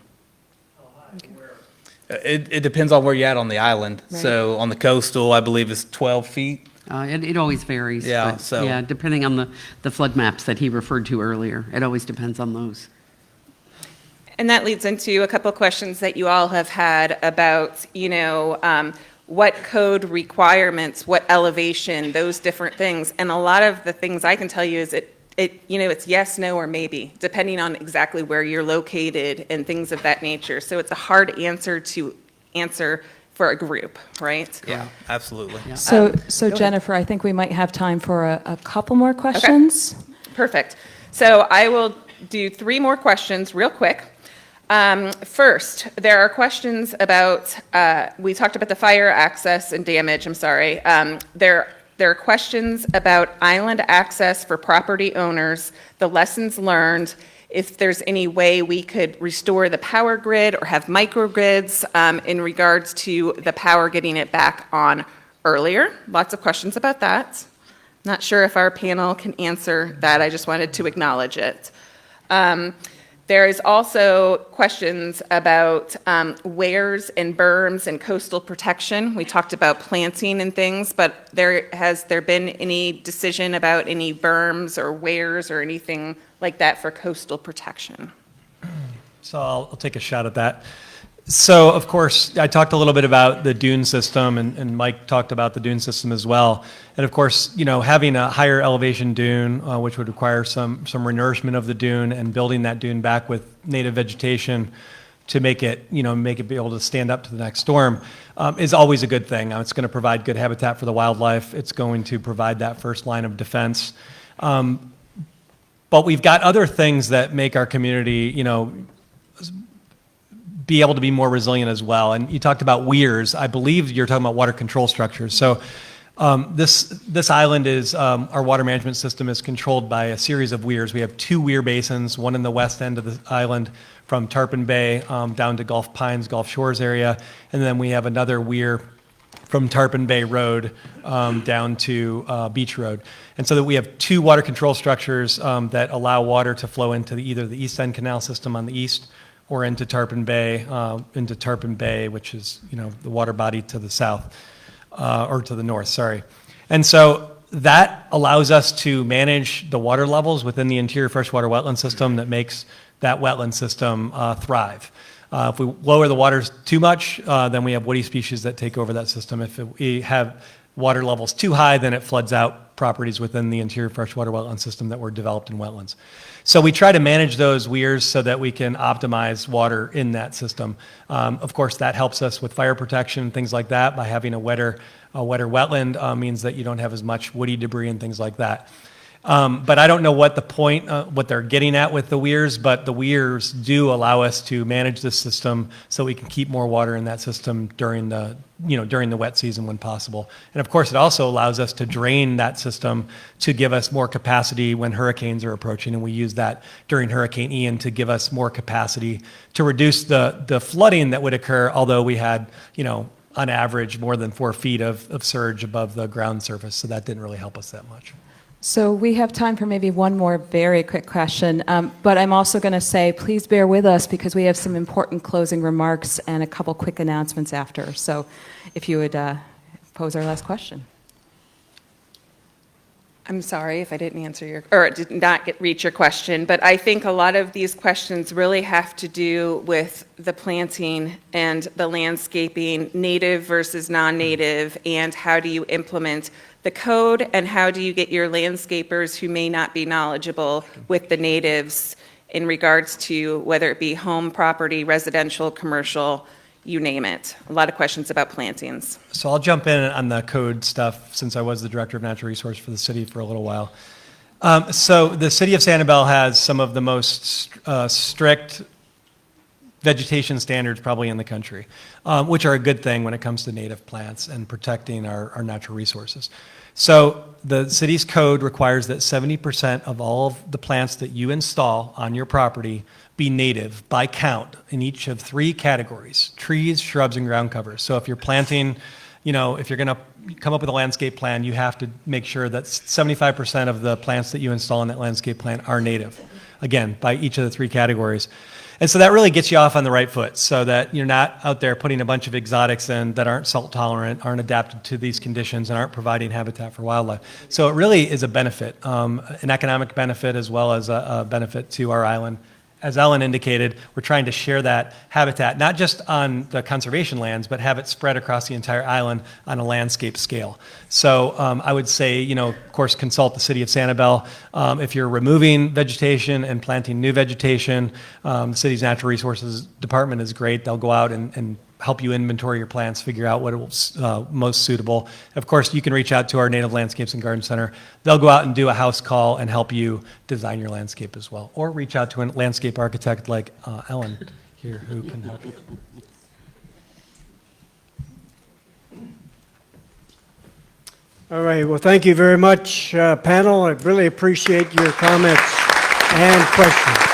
It depends on where you're at on the island. Right. So on the coastal, I believe it's 12 feet. It always varies. Yeah, but, so- yeah, depending on the flood maps that he referred to earlier. It always depends on those. And that leads into a couple of questions that you all have had about, what code requirements, what elevation, those different things. And a lot of the things I can tell you is it's yes, no, or maybe, depending on exactly where you're located and things of that nature. So it's a hard answer to answer for a group, right? Yeah, absolutely. So ahead. Jennifer, I think we might have time for a couple more questions. Perfect. So I will do 3 more questions real quick. First, there are questions about, we talked about the fire access and damage, I'm sorry. There are questions about island access for property owners, the lessons learned, if there's any way we could restore the power grid or have microgrids in regards to the power getting it back on earlier. Lots of questions about that. Not sure if our panel can answer that. I just wanted to acknowledge it. There is also questions about weirs and berms and coastal protection. We talked about planting and things, but has there been any decision about any berms or weirs or anything like that for coastal protection? So I'll take a shot at that. So, of course, I talked a little bit about the dune system, and Mike talked about the dune system as well. And of course, having a higher elevation dune, which would require some renourishment of the dune and building that dune back with native vegetation to make it be able to stand up to the next storm, is always a good thing. It's going to provide good habitat for the wildlife. It's going to provide that first line of defense. But we've got other things that make our community, be able to be more resilient as well. And you talked about weirs. I believe you're talking about water control structures. So this island is, our water management system is controlled by a series of weirs. We have 2 weir basins, one in the west end of the island from Tarpon Bay down to Gulf Pines, Gulf Shores area. And then we have another weir from Tarpon Bay Road down to Beach Road. And so that we have 2 water control structures that allow water to flow into either the East End Canal system on the east or into Tarpon Bay, which is, the water body to the south, or to the north, sorry. And so that allows us to manage the water levels within the interior freshwater wetland system that makes that wetland system thrive. If we lower the waters too much, then we have woody species that take over that system. If we have water levels too high, then it floods out properties within the interior freshwater wetland system that were developed in wetlands. So we try to manage those weirs so that we can optimize water in that system. Of course, that helps us with fire protection, things like that. By having a wetter wetland means that you don't have as much woody debris and things like that. But I don't know what the point, what they're getting at with the weirs, but the weirs do allow us to manage this system so we can keep more water in that system during the wet season when possible. And of course, it also allows us to drain that system to give us more capacity when hurricanes are approaching. And we use that during Hurricane Ian to give us more capacity to reduce the flooding that would occur, although we had, on average, more than 4 feet of surge above the ground surface. So that didn't really help us that much. So we have time for maybe one more very quick question, but I'm also going to say, please bear with us because we have some important closing remarks and a couple quick announcements after. So if you would pose our last question. I'm sorry if I didn't answer did not reach your question, but I think a lot of these questions really have to do with the planting and the landscaping, native versus non-native, and how do you implement the code, and how do you get your landscapers who may not be knowledgeable with the natives in regards to whether it be home property, residential, commercial, you name it. A lot of questions about plantings. So I'll jump in on the code stuff since I was the director of natural resource for the city for a little while. So the city of Sanibel has some of the most strict vegetation standards probably in the country, which are a good thing when it comes to native plants and protecting our natural resources. So the city's code requires that 70% of all of the plants that you install on your property be native by count in each of 3 categories: trees, shrubs, and ground covers. So if you're planting, if you're going to come up with a landscape plan, you have to make sure that 75% of the plants that you install in that landscape plan are native, again, by each of the 3 categories. And so that really gets you off on the right foot so that you're not out there putting a bunch of exotics in that aren't salt tolerant, aren't adapted to these conditions, and aren't providing habitat for wildlife. So it really is a benefit, an economic benefit as well as a benefit to our island. As Ellen indicated, we're trying to share that habitat, not just on the conservation lands, but have it spread across the entire island on a landscape scale. So I would say, of course, consult the city of Sanibel. If you're removing vegetation and planting new vegetation, the city's natural resources department is great. They'll go out and help you inventory your plants, figure out what is most suitable. Of course, you can reach out to our Native Landscapes and Garden Center. They'll go out and do a house call and help you design your landscape as well. Or reach out to a landscape architect like Ellen here who can help you. All right, well, thank you very much, panel. I really appreciate your comments and questions.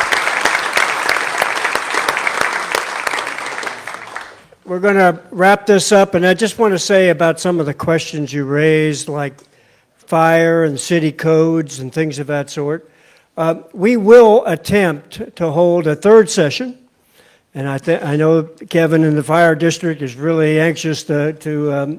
We're going to wrap this up, and I just want to say about some of the questions you raised, like fire and city codes and things of that sort. We will attempt to hold a 3rd session, and I know Kevin in the fire district is really anxious to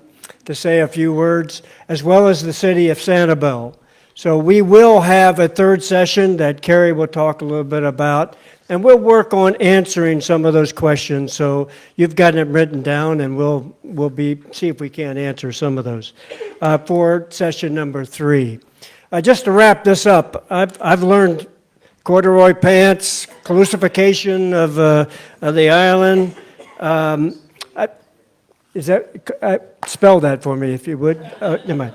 say a few words, as well as the city of Sanibel. So we will have a 3rd session that Carrie will talk a little bit about, and we'll work on answering some of those questions. So you've got it written down, and we'll see if we can answer some of those for session number 3. Just to wrap this up, I've learned corduroy pants, colusification of the island. Spell that for me if you would. Never mind.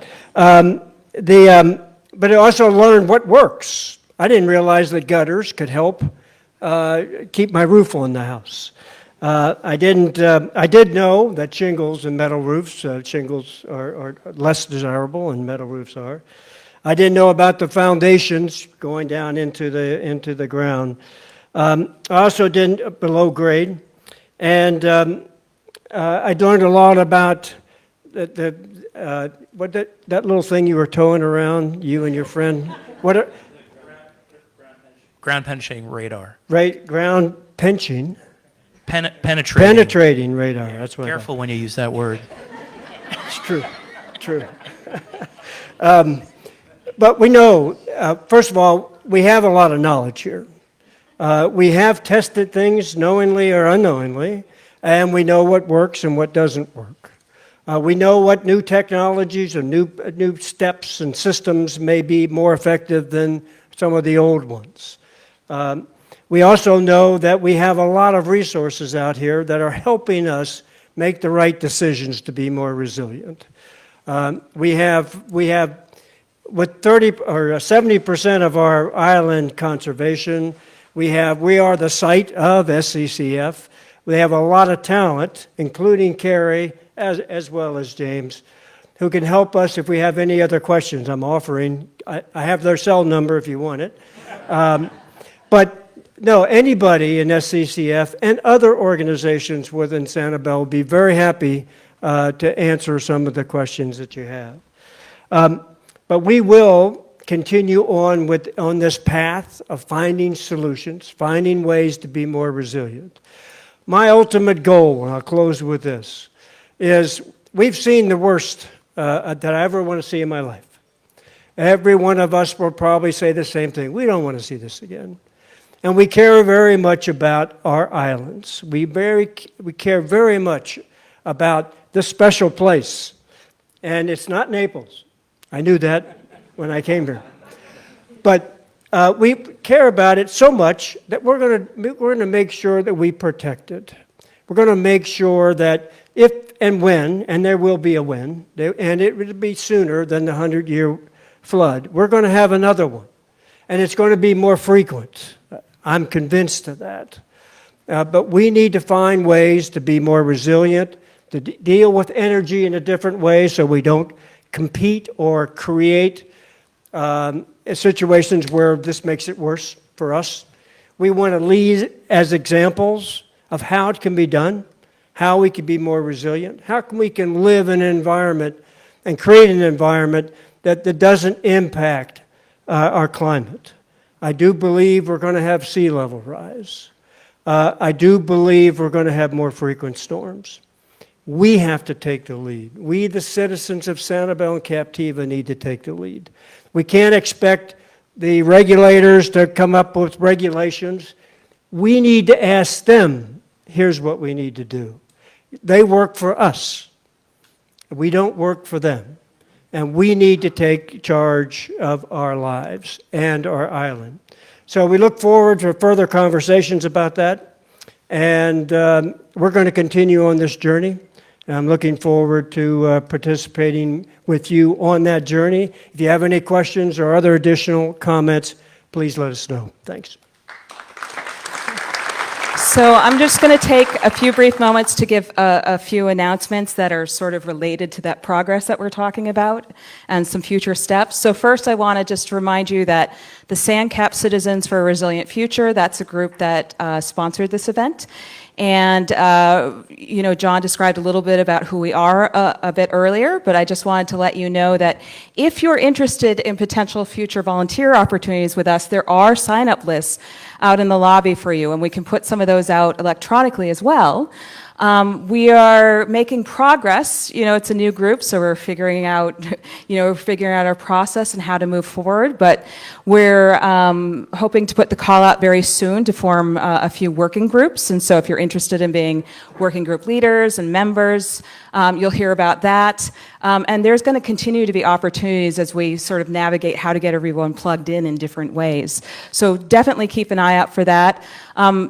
But I also learned what works. I didn't realize that gutters could help keep my roof on the house. I did know that shingles and metal roofs, shingles are less desirable and metal roofs are. I didn't know about the foundations going down into the ground. I also didn't below grade, and I learned a lot about that little thing you were towing around, you and your friend? What are, Ground penetrating radar. right, ground pinching, Penetrating. penetrating radar, that's what I thought. Careful when you use that word. It's true, true. But we know, first of all, we have a lot of knowledge here. We have tested things knowingly or unknowingly, and we know what works and what doesn't work. We know what new technologies or new steps and systems may be more effective than some of the old ones. We also know that we have a lot of resources out here that are helping us make the right decisions to be more resilient. We have with 30 or 70% of our island conservation, we are the site of SCCF. We have a lot of talent, including Carrie, as well as James, who can help us if we have any other questions. I'm offering, I have their cell number if you want it. But no, anybody in SCCF and other organizations within Sanibel will be very happy to answer some of the questions that you have. But we will continue on this path of finding solutions, finding ways to be more resilient. My ultimate goal, and I'll close with this, is we've seen the worst that I ever want to see in my life. Every one of us will probably say the same thing. We don't want to see this again. And we care very much about our islands. We care very much about this special place. And it's not Naples. I knew that when I came here. But we care about it so much that we're going to make sure that we protect it. We're going to make sure that if and when, and there will be a when, and it will be sooner than the 100-year flood, we're going to have another one. And it's going to be more frequent. I'm convinced of that. But we need to find ways to be more resilient, to deal with energy in a different way so we don't compete or create situations where this makes it worse for us. We want to lead as examples of how it can be done, how we can be more resilient, how we can live in an environment and create an environment that doesn't impact our climate. I do believe we're going to have sea level rise. I do believe we're going to have more frequent storms. We have to take the lead. We, the citizens of Sanibel and Captiva, need to take the lead. We can't expect the regulators to come up with regulations. We need to ask them, here's what we need to do. They work for us. We don't work for them. And we need to take charge of our lives and our island. So we look forward to further conversations about that. And we're going to continue on this journey. And I'm looking forward to participating with you on that journey. If you have any questions or other additional comments, please let us know. Thanks. So I'm just going to take a few brief moments to give a few announcements that are sort of related to that progress that we're talking about and some future steps. So first, I want to just remind you that the SanCap Citizens for a Resilient Future, that's a group that sponsored this event. And, John described a little bit about who we are a bit earlier, but I just wanted to let you know that if you're interested in potential future volunteer opportunities with us, there are sign-up lists out in the lobby for you, and we can put some of those out electronically as well. We are making progress. It's a new group, so we're figuring out, our process and how to move forward. But we're hoping to put the call out very soon to form a few working groups. And so if you're interested in being working group leaders and members, you'll hear about that. And there's going to continue to be opportunities as we sort of navigate how to get everyone plugged in different ways. So definitely keep an eye out for that.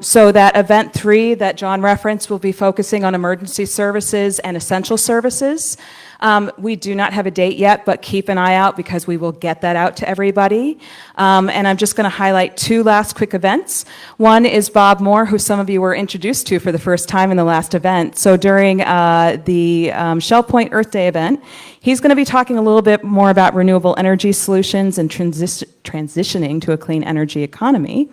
So that event 3 that John referenced will be focusing on emergency services and essential services. We do not have a date yet, but keep an eye out because we will get that out to everybody. And I'm just going to highlight 2 last quick events. One is Bob Moore, who some of you were introduced to for the first time in the last event. So during the Shell Point Earth Day event, he's going to be talking a little bit more about renewable energy solutions and transitioning to a clean energy economy.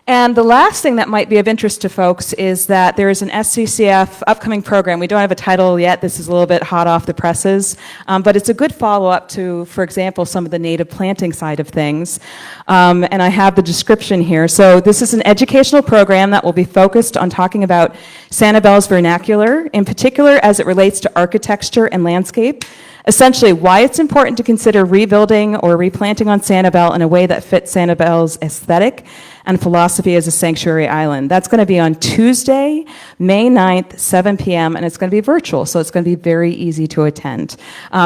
And the last thing that might be of interest to folks is that there is an SCCF upcoming program. We don't have a title yet. This is a little bit hot off the presses. But it's a good follow-up to, for example, some of the native planting side of things. And I have the description here. So this is an educational program that will be focused on talking about Sanibel's vernacular, in particular as it relates to architecture and landscape. Essentially, why it's important to consider rebuilding or replanting on Sanibel in a way that fits Sanibel's aesthetic and philosophy as a sanctuary island. That's going to be on Tuesday, May 9th, 7 p.m., and it's going to be virtual, so it's going to be very easy to attend.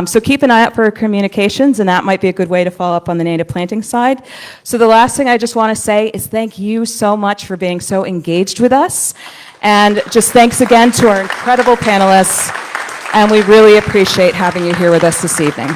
So keep an eye out for our communications, and that might be a good way to follow up on the native planting side. So the last thing I just want to say is thank you so much for being so engaged with us, and just thanks again to our incredible panelists. And we really appreciate having you here with us this evening.